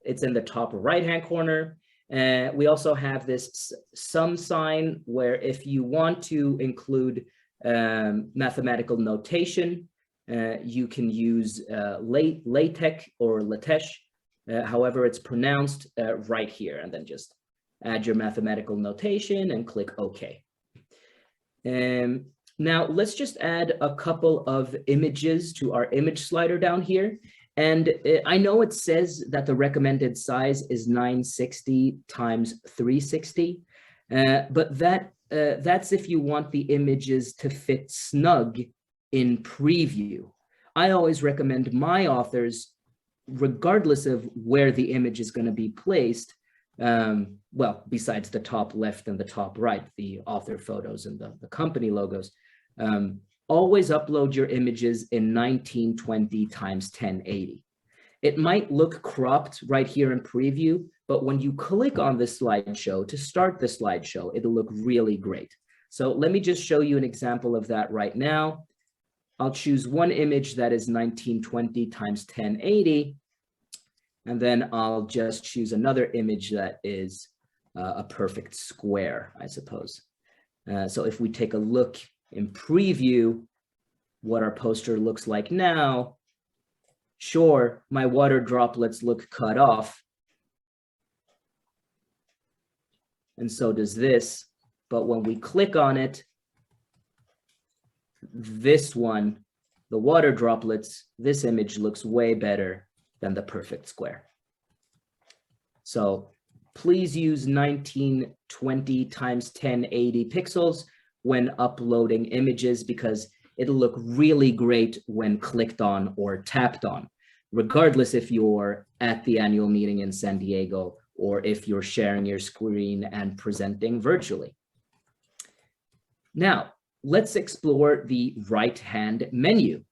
Speaker 3: it's in the top right-hand corner. We also have this sum sign, where if you want to include mathematical notation, you can use LaTeX or LaTeX, however it's pronounced, right here, and then just add your mathematical notation and click OK. Now let's just add a couple of images to our image slider down here. And I know it says that the recommended size is 960 times 360, but that's if you want the images to fit snug in preview. I always recommend my authors, regardless of where the image is going to be placed, well, besides the top left and the top right, the author photos and the company logos, always upload your images in 1920 times 1080. It might look cropped right here in preview, but when you click on this slideshow to start the slideshow, it'll look really great. So let me just show you an example of that right now. I'll choose one image that is 1920 times 1080, and then I'll just choose another image that is a perfect square, I suppose. So if we take a look in preview, what our poster looks like now, sure, my water droplets look cut off, and so does this, but when we click on it, this one, the water droplets, this image looks way better than the perfect square. So please use 1920 times 1080 pixels when uploading images, because it'll look really great when clicked on or tapped on, regardless if you're at the annual meeting in San Diego or if you're sharing your screen and presenting virtually. Now, let's explore the right-hand menu.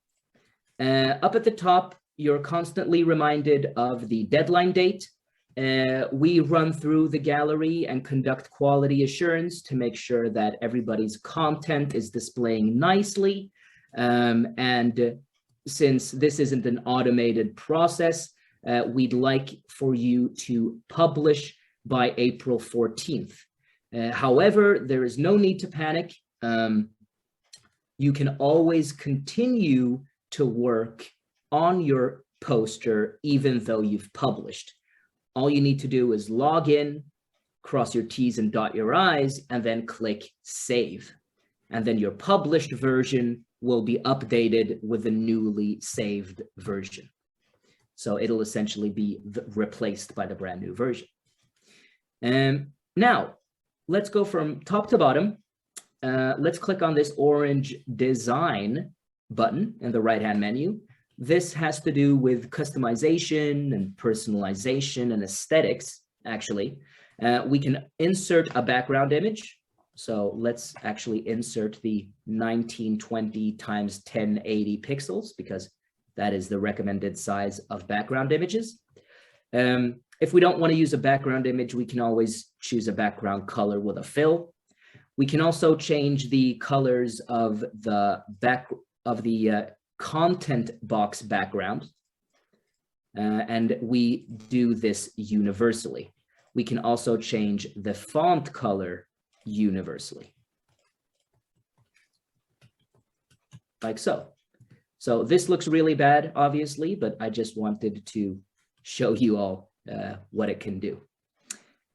Speaker 3: Up at the top, you're constantly reminded of the deadline date. We run through the gallery and conduct quality assurance to make sure that everybody's content is displaying nicely. And since this isn't an automated process, we'd like for you to publish by April 14th. However, there is no need to panic. You can always continue to work on your poster even though you've published. All you need to do is log in, cross your T's and dot your I's, and then click save. And then your published version will be updated with the newly saved version. So it'll essentially be replaced by the brand new version. Now, let's go from top to bottom. Let's click on this orange design button in the right-hand menu. This has to do with customization and personalization and aesthetics, actually. We can insert a background image. So let's actually insert the 1920 times 1080 pixels, because that is the recommended size of background images. If we don't want to use a background image, we can always choose a background color with a fill. We can also change the colors of the content box background, and we do this universally. We can also change the font color universally, like so. So this looks really bad, obviously, but I just wanted to show you all what it can do.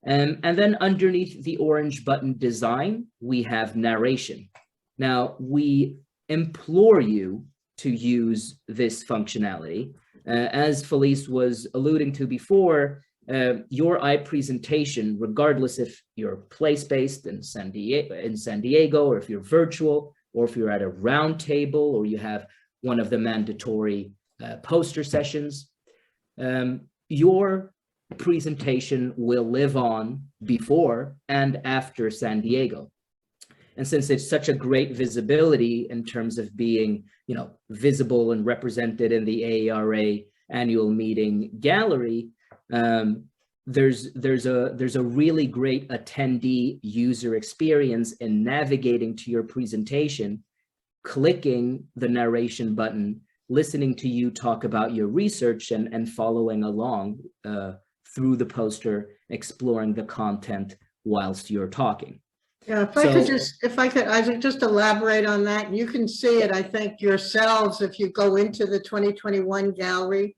Speaker 3: And then underneath the orange button design, we have narration. Now, we implore you to use this functionality. As Felice was alluding to before, your iPresentation, regardless if you're place-based in San Diego, or if you're virtual, or if you're at a round table, or you have one of the mandatory poster sessions, your presentation will live on before and after San Diego. And since it's such a great visibility in terms of being, visible and represented in the AERA annual meeting gallery, there's a really great attendee user experience in navigating to your presentation, clicking the narration button, listening to you talk about your research, and following along through the poster, exploring the content whilst you're talking.
Speaker 1: Yeah, if I could just elaborate on that. You can see it, I think, yourselves if you go into the 2021 gallery.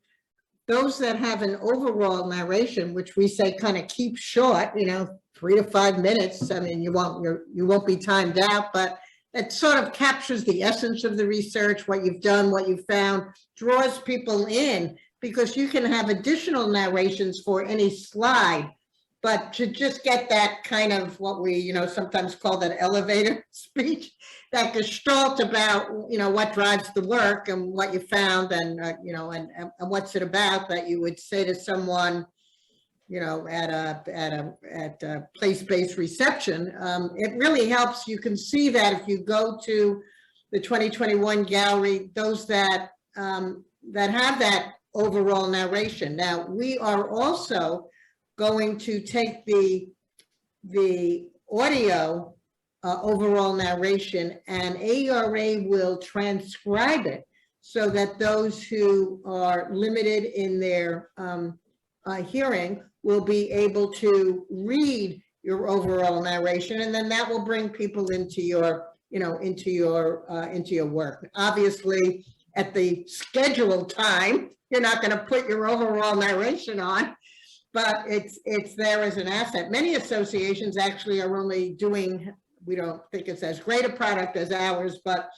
Speaker 1: Those that have an overall narration, which we say kind of keep short, 3 to 5 minutes. I mean, you won't be timed out, but it sort of captures the essence of the research, what you've done, what you've found, draws people in, because you can have additional narrations for any slide. But to just get that kind of what we, sometimes call that elevator speech, that gestalt about, what drives the work and what you found, and and what's it about, that you would say to someone, at a place-based reception, it really helps. You can see that if you go to the 2021 gallery, those that have that overall narration. Now, we are also going to take the audio overall narration, and AERA will transcribe it so that those who are limited in their hearing will be able to read your overall narration, and then that will bring people into your, into your work. Obviously, at the scheduled time, you're not going to put your overall narration on, but it's there as an asset. Many associations actually are only doing, we don't think it's as great a product as ours, but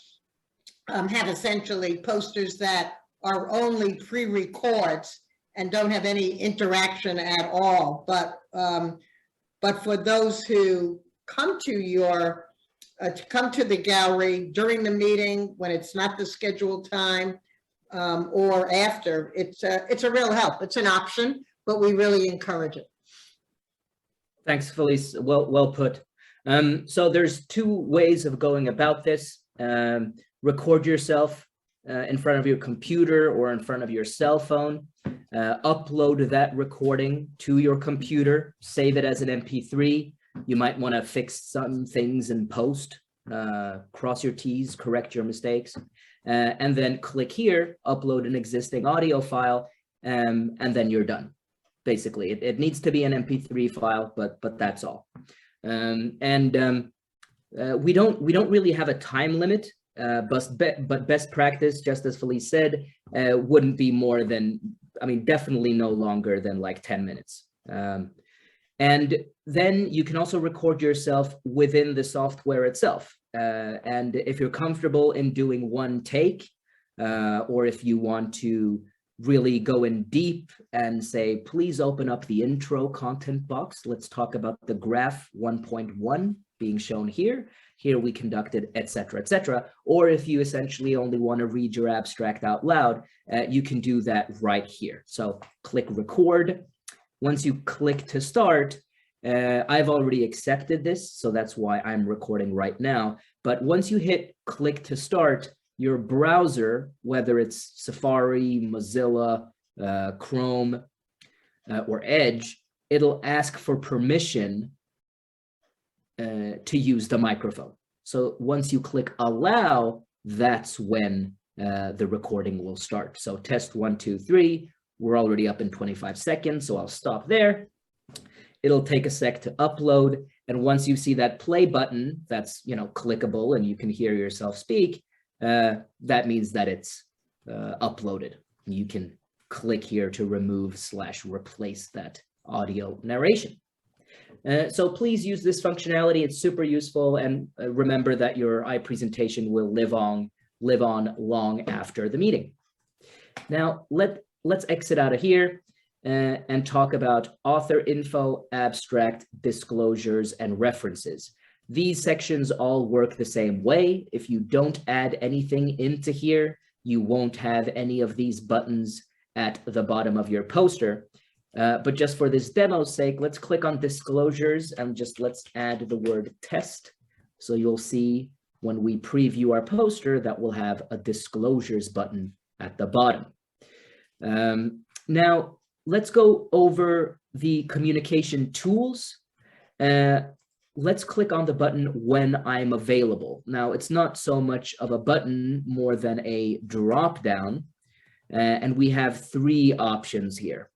Speaker 1: have essentially posters that are only pre-records and don't have any interaction at all. But for those who come to your come to the gallery during the meeting when it's not the scheduled time, or after, it's a real help. It's an option, but we really encourage it.
Speaker 3: Thanks, Felice. Well put. So there's two ways of going about this. Record yourself in front of your computer or in front of your cell phone. Upload that recording to your computer, save it as an MP3. You might want to fix some things in post, cross your T's, correct your mistakes, and then click here, upload an existing audio file, and then you're done. Basically, it needs to be an MP3 file, but that's all. We don't really have a time limit, but best practice, just as Felice said, wouldn't be more than, definitely no longer than like 10 minutes. And then you can also record yourself within the software itself. And if you're comfortable in doing one take, or if you want to really go in deep and say, please open up the intro content box. Let's talk about the graph 1.1 being shown here. Here we conducted, etc., etc. Or if you essentially only want to read your abstract out loud, you can do that right here. So click record. Once you click to start, I've already accepted this, so that's why I'm recording right now. But once you hit click to start, your browser, whether it's Safari, Mozilla, Chrome, or Edge, it'll ask for permission to use the microphone. So once you click allow, that's when the recording will start. So test 1, 2, 3. We're already up in 25 seconds, so I'll stop there. It'll take a sec to upload. And once you see that play button, that's, clickable and you can hear yourself speak, that means that it's uploaded. You can click here to remove/replace that audio narration. So please use this functionality. It's super useful, and remember that your iPresentation will live on long after the meeting. Now let's exit out of here and talk about author info, abstract, disclosures, and references. These sections all work the same way. If you don't add anything into here, you won't have any of these buttons at the bottom of your poster. But just for this demo's sake, let's click on disclosures and let's add the word test. So you'll see when we preview our poster that we'll have a disclosures button at the bottom. Now, let's go over the communication tools. Let's click on the button when I'm available. Now, it's not so much of a button, more than a drop down. And we have 3 options here.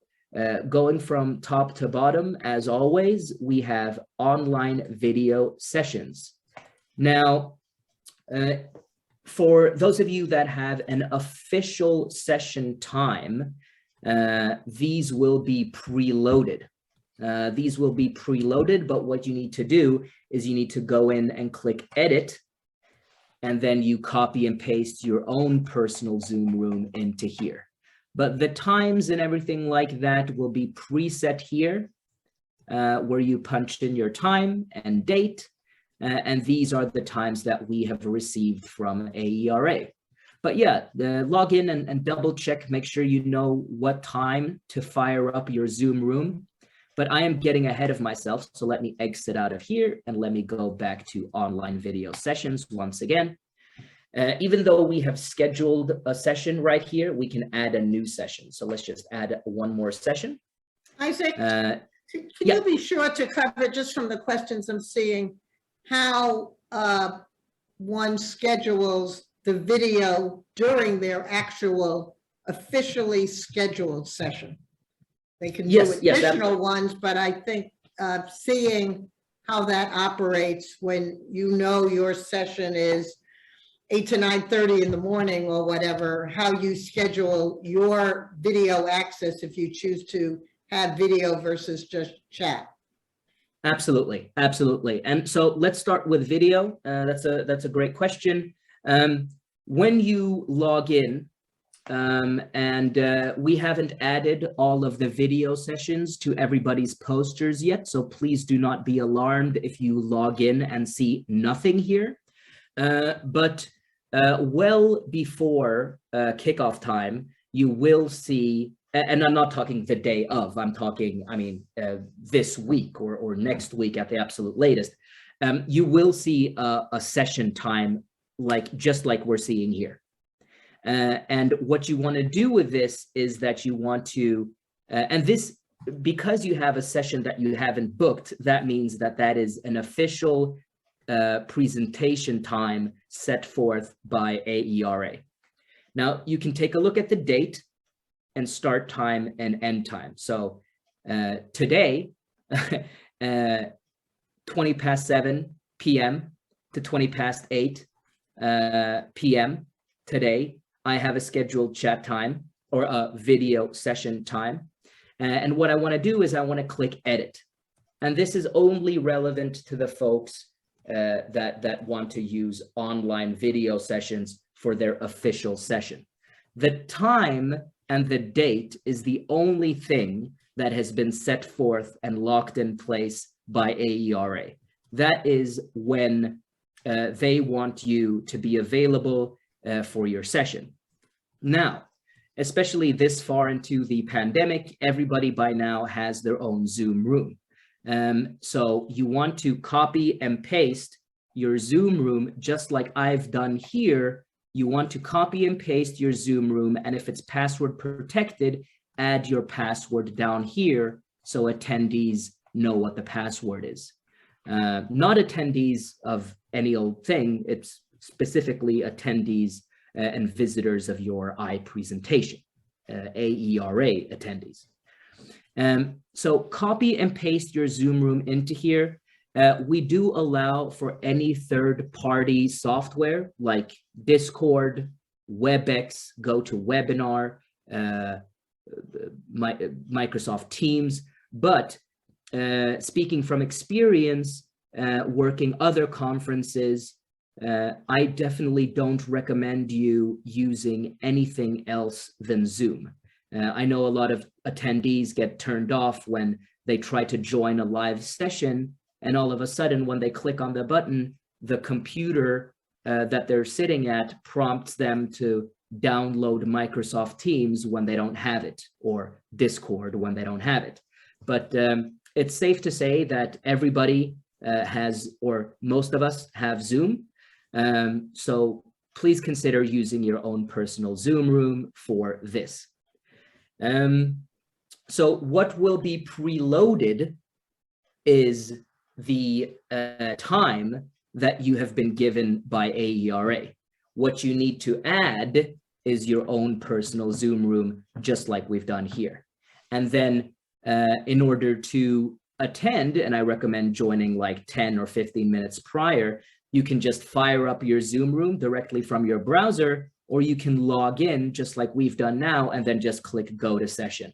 Speaker 3: Going from top to bottom, as always, we have online video sessions. Now, for those of you that have an official session time, these will be preloaded. These will be preloaded, but what you need to do is you need to go in and click edit, and then you copy and paste your own personal Zoom room into here. But the times and everything like that will be preset here, where you punched in your time and date, and these are the times that we have received from AERA. But yeah, log in and double check, make sure you know what time to fire up your Zoom room. But I am getting ahead of myself, so let me exit out of here and let me go back to online video sessions once again. Even though we have scheduled a session right here, we can add a new session. So let's just add one more session.
Speaker 1: Isaac, can you be sure to cover, just from the questions I'm seeing, how one schedules the video during their actual officially scheduled session. They can do
Speaker 3: Yes, yes,
Speaker 1: additional ones, but I think seeing how that operates when you know your session is 8 to 9:30 in the morning or whatever, how you schedule your video access if you choose to have video versus just chat.
Speaker 3: Absolutely, absolutely. And so let's start with video. That's a great question. When you log in, we haven't added all of the video sessions to everybody's posters yet, so please do not be alarmed if you log in and see nothing here. But well before kickoff time, you will see, and I'm not talking the day of, I'm talking, this week or next week at the absolute latest, you will see a session time just like we're seeing here. And what you want to do with this is that you want to, and this, because you have a session that you haven't booked, that means that is an official presentation time set forth by AERA. Now, you can take a look at the date and start time and end time. So today, 20 past 7 p.m. to 20 past 8 p.m. today, I have a scheduled chat time or a video session time. And what I want to do is I want to click edit. And this is only relevant to the folks that want to use online video sessions for their official session. The time and the date is the only thing that has been set forth and locked in place by AERA. That is when they want you to be available for your session. Now, especially this far into the pandemic, everybody by now has their own Zoom room. So you want to copy and paste your Zoom room, just like I've done here. You want to copy and paste your Zoom room, and if it's password protected, add your password down here so attendees know what the password is. Not attendees of any old thing, it's specifically attendees and visitors of your iPresentation, AERA attendees. So copy and paste your Zoom room into here. We do allow for any third-party software like Discord, WebEx, GoToWebinar, Microsoft Teams, but speaking from experience, working other conferences, I definitely don't recommend you using anything else than Zoom. I know a lot of attendees get turned off when they try to join a live session, and all of a sudden when they click on the button, the computer that they're sitting at prompts them to download Microsoft Teams when they don't have it, or Discord when they don't have it. But it's safe to say that everybody has, or most of us have Zoom. So please consider using your own personal Zoom room for this. So what will be preloaded is the time that you have been given by AERA. What you need to add is your own personal Zoom room, just like we've done here. And then in order to attend, and I recommend joining like 10 or 15 minutes prior, you can just fire up your Zoom room directly from your browser, or you can log in just like we've done now and then just click go to session.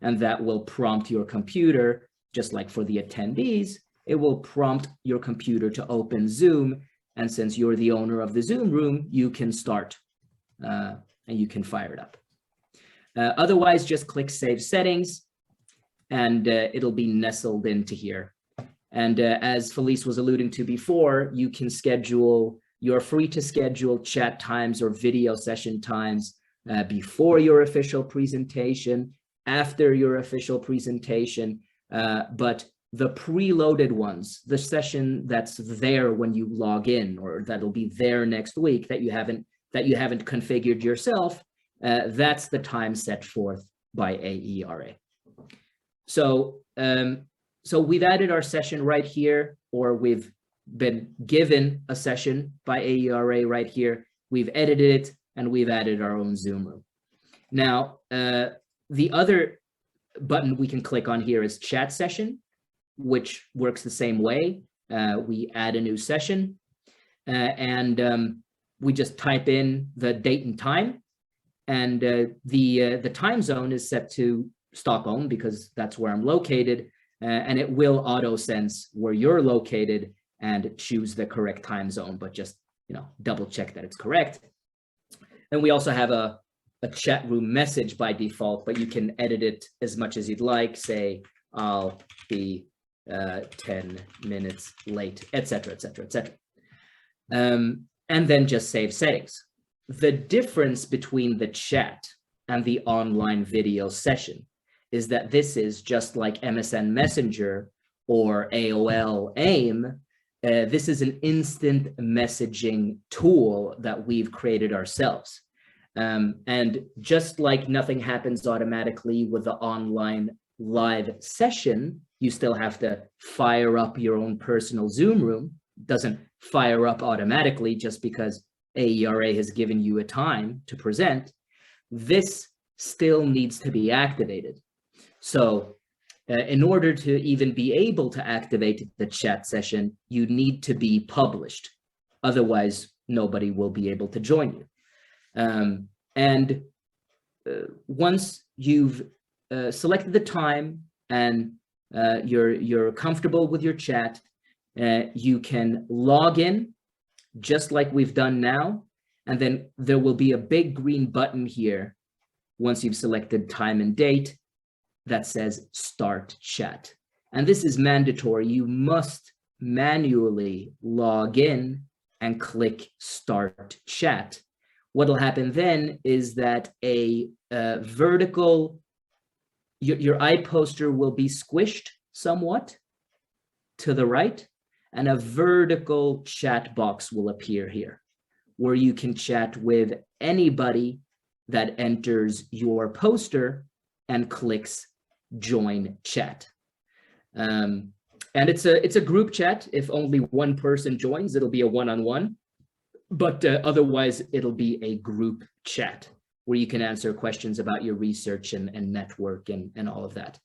Speaker 3: And that will prompt your computer, just like for the attendees, it will prompt your computer to open Zoom. And since you're the owner of the Zoom room, you can start and you can fire it up. Otherwise, just click Save Settings and it'll be nestled into here. And as Felice was alluding to before, you can schedule, you're free to schedule chat times or video session times before your official presentation, after your official presentation, but the preloaded ones, the session that's there when you log in, or that'll be there next week that you haven't configured yourself, that's the time set forth by AERA. So, so we've added our session right here, or we've been given a session by AERA right here. We've edited it and we've added our own Zoom room. Now, the other button we can click on here is chat session, which works the same way. We add a new session and we just type in the date and time, and the time zone is set to Stockholm because that's where I'm located, and it will auto sense where you're located and choose the correct time zone, but just, you know, double check that it's correct. And we also have a chat room message by default, but you can edit it as much as you'd like. Say, I'll be 10 minutes late, etc., etc., etc. And then just save settings. The difference between the chat and the online video session is that this is just like MSN Messenger or AOL AIM. This is an instant messaging tool that we've created ourselves. And just like nothing happens automatically with the online live session, you still have to fire up your own personal Zoom room. It doesn't fire up automatically just because AERA has given you a time to present. This still needs to be activated. So in order to even be able to activate the chat session, you need to be published. Otherwise, nobody will be able to join you. Once you've selected the time and you're comfortable with your chat, you can log in just like we've done now, and then there will be a big green button here once you've selected time and date that says Start Chat. And this is mandatory. You must manually log in and click Start Chat. What'll happen then is that a vertical, your iPoster will be squished somewhat to the right, and a vertical chat box will appear here where you can chat with anybody that enters your poster and clicks Join Chat. And it's a group chat. If only one person joins, it'll be a one-on-one, but otherwise it'll be a group chat where you can answer questions about your research and network and all of that.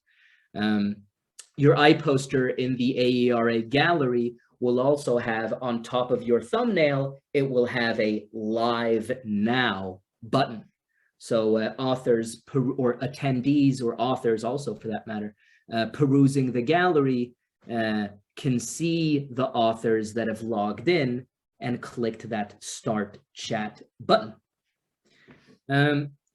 Speaker 3: Your iPoster in the AERA gallery will also have, on top of your thumbnail, it will have a Live Now button. So authors or attendees, or authors also for that matter, perusing the gallery can see the authors that have logged in and clicked that Start Chat button.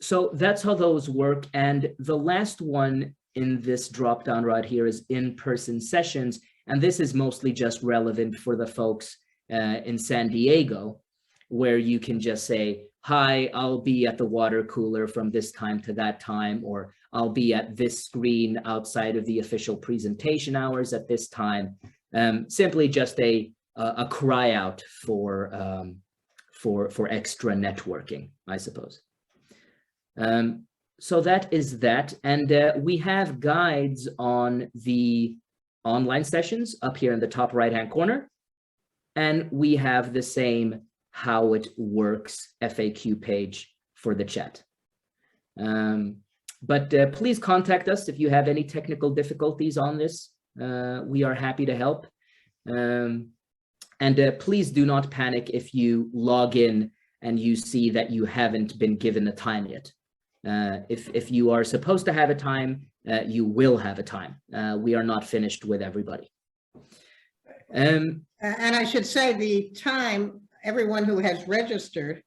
Speaker 3: So that's how those work. And the last one in this drop-down right here is in-person sessions. And this is mostly just relevant for the folks in San Diego, where you can just say, hi, I'll be at the water cooler from this time to that time, or I'll be at this screen outside of the official presentation hours at this time. Simply just a cry out for extra networking, I suppose. So that is that. And we have guides on the online sessions up here in the top right-hand corner. And we have the same how it works FAQ page for the chat. But please contact us if you have any technical difficulties on this. We are happy to help. And please do not panic if you log in and you see that you haven't been given a time yet. If you are supposed to have a time, you will have a time. We are not finished with everybody.
Speaker 1: And I should say the time, everyone who has registered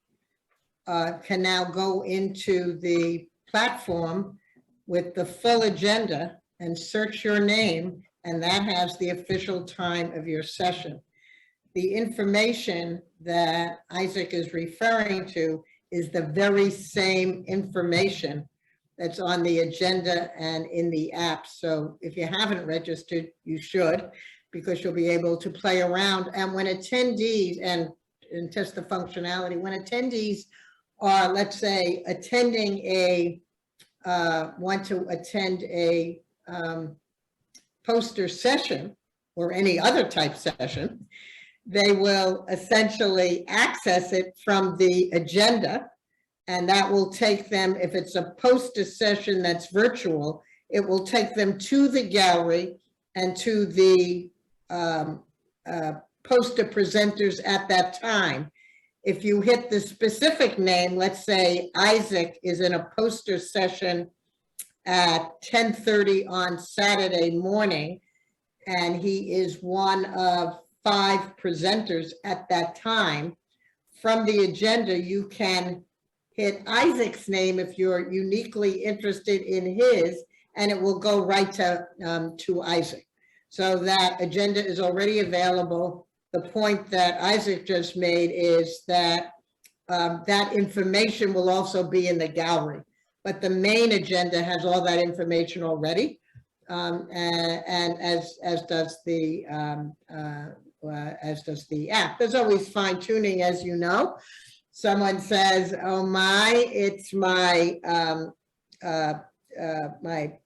Speaker 1: can now go into the platform with the full agenda and search your name, and that has the official time of your session. The information that Isaac is referring to is the very same information that's on the agenda and in the app. So if you haven't registered, you should, because you'll be able to play around. And when attendees, and test the functionality, when attendees are, let's say, attending a, want to attend a poster session or any other type session, they will essentially access it from the agenda. And that will take them, if it's a poster session that's virtual, it will take them to the gallery and to the poster presenters at that time. If you hit the specific name, let's say Isaac is in a poster session at 10:30 on Saturday morning, and he is one of 5 presenters at that time, from the agenda, you can hit Isaac's name if you're uniquely interested in his, and it will go right to Isaac. So that agenda is already available. The point that Isaac just made is that that information will also be in the gallery, but the main agenda has all that information already, and as does the app. There's always fine tuning, as you know. Someone says, "Oh my, it's my my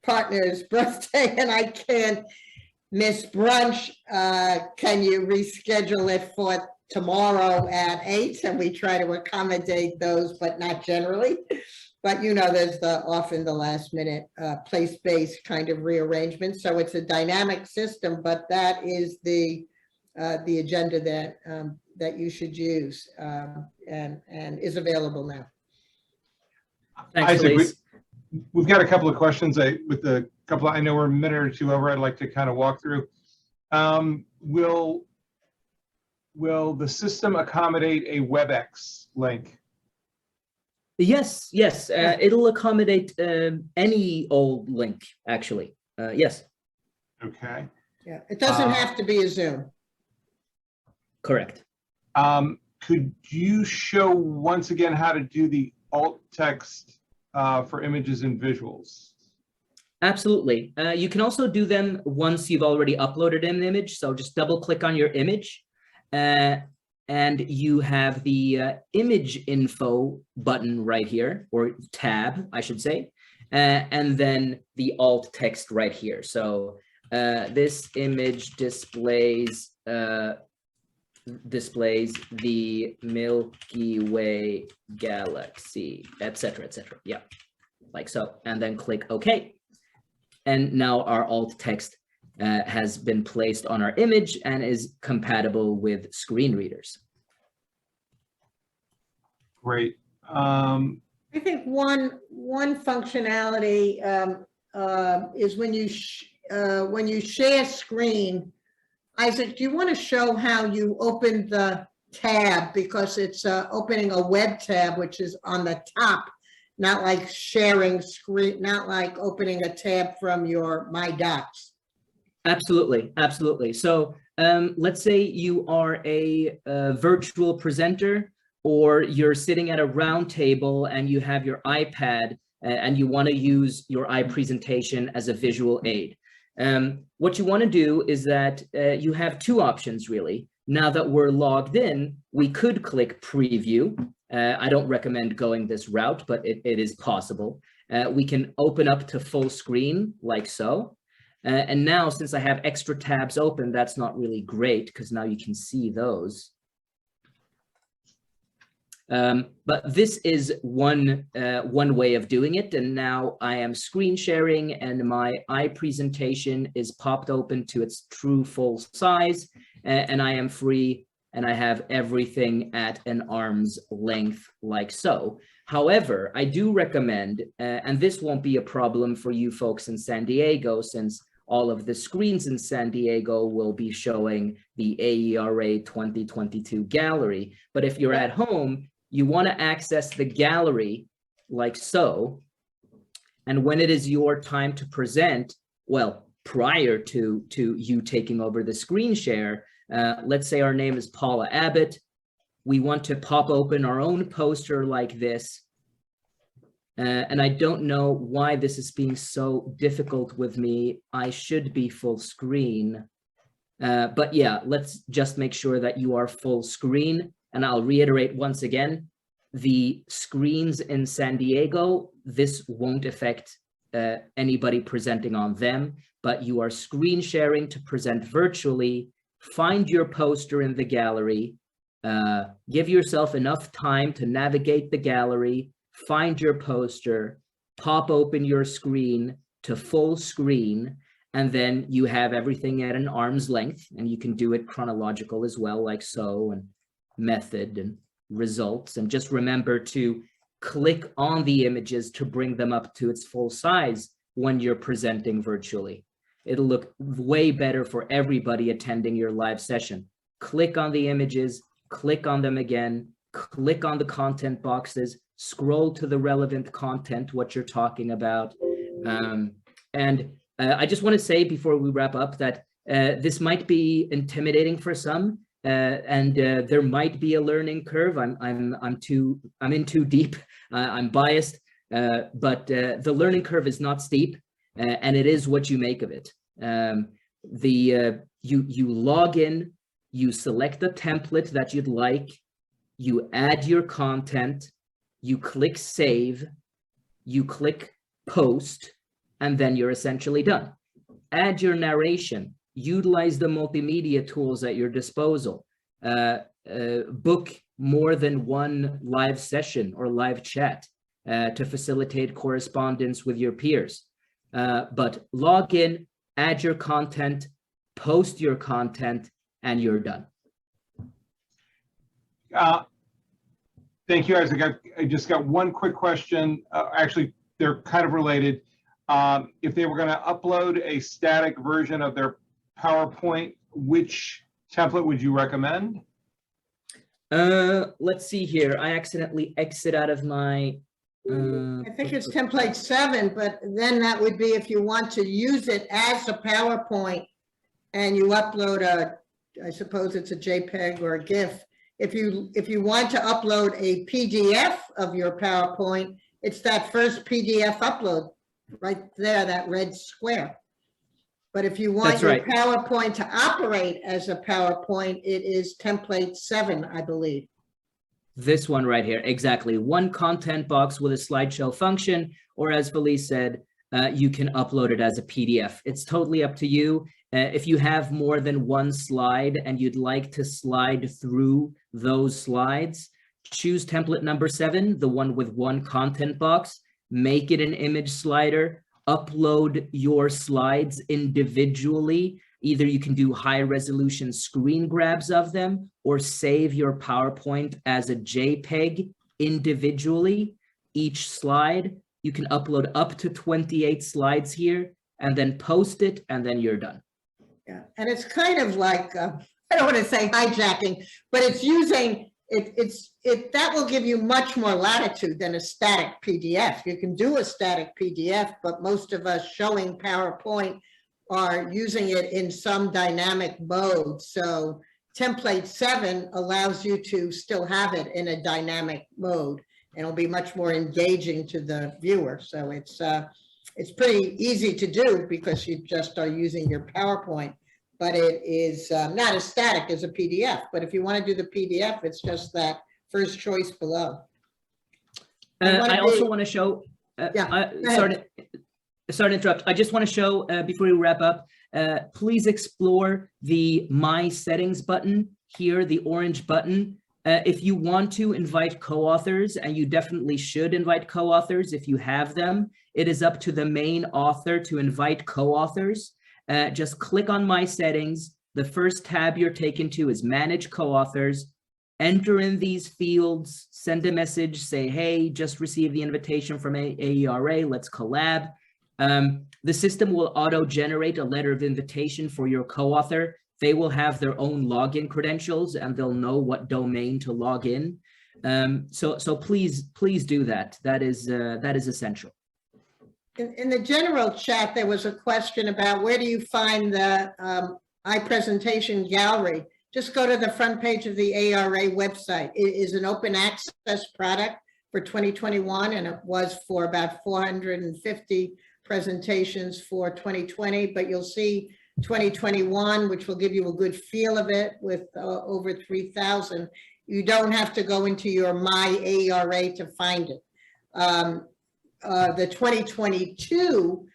Speaker 1: partner's birthday and I can't miss brunch. Can you reschedule it for tomorrow at 8?" And we try to accommodate those, but not generally. But you know, there's often the last minute place-based kind of rearrangement. So it's a dynamic system, but that is the agenda that you should use, and is available now.
Speaker 3: Thanks,
Speaker 2: Isaac,
Speaker 3: Elise.
Speaker 2: we've got a couple of questions. I know we're a minute or two over. I'd like to kind of walk through. Will the system accommodate a WebEx link?
Speaker 3: Yes, yes, it'll accommodate any old link, actually. Yes.
Speaker 2: Okay.
Speaker 1: Yeah, it doesn't have to be a Zoom.
Speaker 3: Correct.
Speaker 2: Could you show once again how to do the alt text for images and visuals?
Speaker 3: Absolutely. You can also do them once you've already uploaded an image. So just double click on your image, and you have the image info button right here, or tab, I should say, and then the alt text right here. So this image displays the Milky Way galaxy, etc., etc. Yeah, like so, and then click OK. And now our alt text has been placed on our image and is compatible with screen readers.
Speaker 2: Great.
Speaker 1: I think one functionality is when you share screen. Isaac, do you want to show how you open the tab, because it's opening a web tab, which is on the top, not like sharing screen, not like opening a tab from your My Docs.
Speaker 3: Absolutely, absolutely. So let's say you are a virtual presenter, or you're sitting at a round table and you have your iPad and you want to use your iPresentation as a visual aid. What you want to do is that you have 2 options, really. Now that we're logged in, we could click preview. I don't recommend going this route, but it is possible. We can open up to full screen like so. And now, since I have extra tabs open, that's not really great because now you can see those. But this is one way of doing it. And now I am screen sharing and my iPresentation is popped open to its true full size, and I am free and I have everything at an arm's length like so. However, I do recommend, and this won't be a problem for you folks in San Diego, since all of the screens in San Diego will be showing the AERA 2022 gallery. But if you're at home, you want to access the gallery like so. And when it is your time to present, well, prior to you taking over the screen share, let's say our name is Paula Abbott. We want to pop open our own poster like this. And I don't know why this is being so difficult with me. I should be full screen. But yeah, let's just make sure that you are full screen. And I'll reiterate once again, the screens in San Diego, this won't affect anybody presenting on them, but you are screen sharing to present virtually find your poster in the gallery, give yourself enough time to navigate the gallery, find your poster, pop open your screen to full screen, and then you have everything at an arm's length, and you can do it chronological as well, like so, and method and results. And just remember to click on the images to bring them up to its full size when you're presenting virtually. It'll look way better for everybody attending your live session. Click on the images, click on them again, click on the content boxes, scroll to the relevant content, what you're talking about. I just want to say before we wrap up that this might be intimidating for some, and there might be a learning curve. I'm in too deep. I'm biased, but the learning curve is not steep, and it is what you make of it. You log in, you select the template that you'd like, you add your content, you click save, you click post, and then you're essentially done. Add your narration, utilize the multimedia tools at your disposal, book more than one live session or live chat to facilitate correspondence with your peers. But log in, add your content, post your content, and you're done.
Speaker 2: Thank you, Isaac. I just got one quick question. Actually, they're kind of related. If they were going to upload a static version of their PowerPoint, which template would you recommend?
Speaker 3: Let's see here. I accidentally exit out of my...
Speaker 1: I think it's template 7, but then that would be if you want to use it as a PowerPoint and you upload I suppose it's a JPEG or a GIF. If you want to upload a PDF of your PowerPoint, it's that first PDF upload right there, that red square. But if you want your PowerPoint to operate as a PowerPoint, it is template 7, I believe.
Speaker 3: This one right here, exactly. One content box with a slideshow function, or as Felice said, you can upload it as a PDF. It's totally up to you. If you have more than one slide and you'd like to slide through those slides, choose template number 7, the one with one content box, make it an image slider, upload your slides individually. Either you can do high resolution screen grabs of them or save your PowerPoint as a JPEG individually. Each slide, you can upload up to 28 slides here and then post it, and then you're done.
Speaker 1: Yeah, and it's kind of like, I don't want to say hijacking, but it's using, that will give you much more latitude than a static PDF. You can do a static PDF, but most of us showing PowerPoint are using it in some dynamic mode. So template 7 allows you to still have it in a dynamic mode, and it'll be much more engaging to the viewer. So it's pretty easy to do because you just are using your PowerPoint, but it is not as static as a PDF. But if you want to do the PDF, it's just that first choice below.
Speaker 3: I also want to show, sorry to interrupt. I just want to show, before we wrap up, please explore the My Settings button here, the orange button. If you want to invite co-authors, and you definitely should invite co-authors if you have them, it is up to the main author to invite co-authors. Just click on My Settings. The first tab you're taken to is Manage Co-authors. Enter in these fields, send a message, say, hey, just received the invitation from AERA, let's collab. The system will auto-generate a letter of invitation for your co-author. They will have their own login credentials and they'll know what domain to log in. So please do that. That is essential.
Speaker 1: In the general chat, there was a question about where do you find the iPresentation gallery? Just go to the front page of the AERA website. It is an open access product for 2021, and it was for about 450 presentations for 2020, but you'll see 2021, which will give you a good feel of it with over 3,000. You don't have to go into your My AERA to find it. The 2022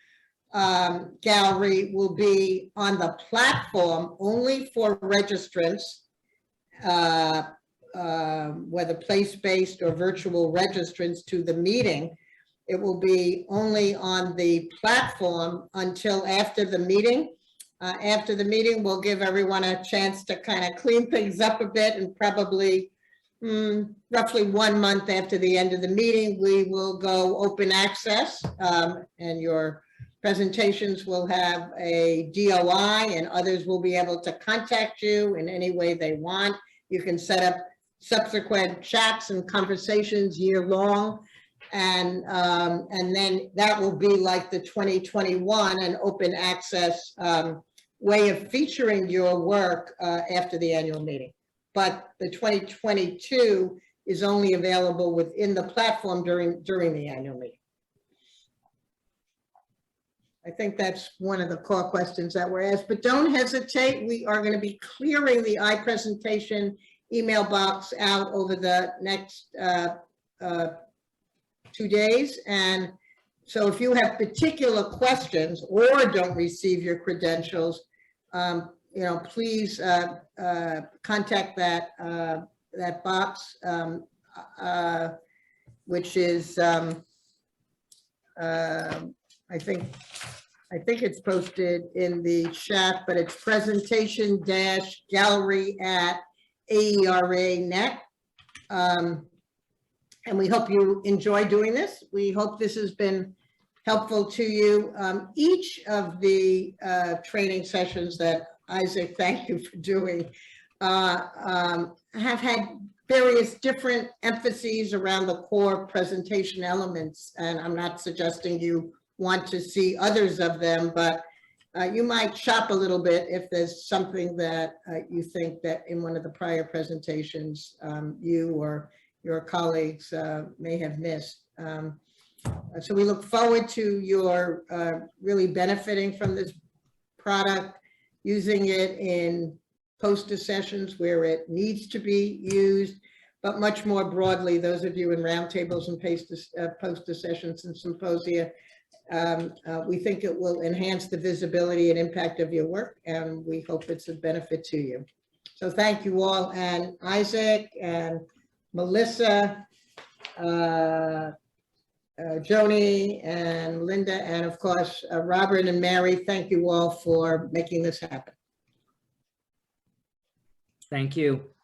Speaker 1: gallery will be on the platform only for registrants, whether place-based or virtual registrants to the meeting. It will be only on the platform until after the meeting. After the meeting, we'll give everyone a chance to kind of clean things up a bit, and probably roughly 1 month after the end of the meeting, we will go open access, and your presentations will have a DOI, and others will be able to contact you in any way they want. You can set up subsequent chats and conversations year-long. And then that will be like the 2021 and open access way of featuring your work after the annual meeting. But the 2022 is only available within the platform during the annual meeting. I think that's one of the core questions that were asked, but don't hesitate. We are going to be clearing the iPresentation email box out over the next 2 days. And so if you have particular questions or don't receive your credentials, please contact that box, which is, I think it's posted in the chat, but it's presentation-gallery@AERA.net. And we hope you enjoy doing this. We hope this has been helpful to you. Each of the training sessions that Isaac, thank you for doing, have had various different emphases around the core presentation elements. And I'm not suggesting you want to see others of them, but you might shop a little bit if there's something that you think that in one of the prior presentations you or your colleagues may have missed. So we look forward to your really benefiting from this product, using it in poster sessions where it needs to be used, but much more broadly, those of you in roundtables and poster sessions and symposia, we think it will enhance the visibility and impact of your work, and we hope it's a benefit to you. So thank you all, and Isaac and Melissa, Joni and Linda, and of course, Robert and Mary, thank you all for making this happen.
Speaker 3: Thank you.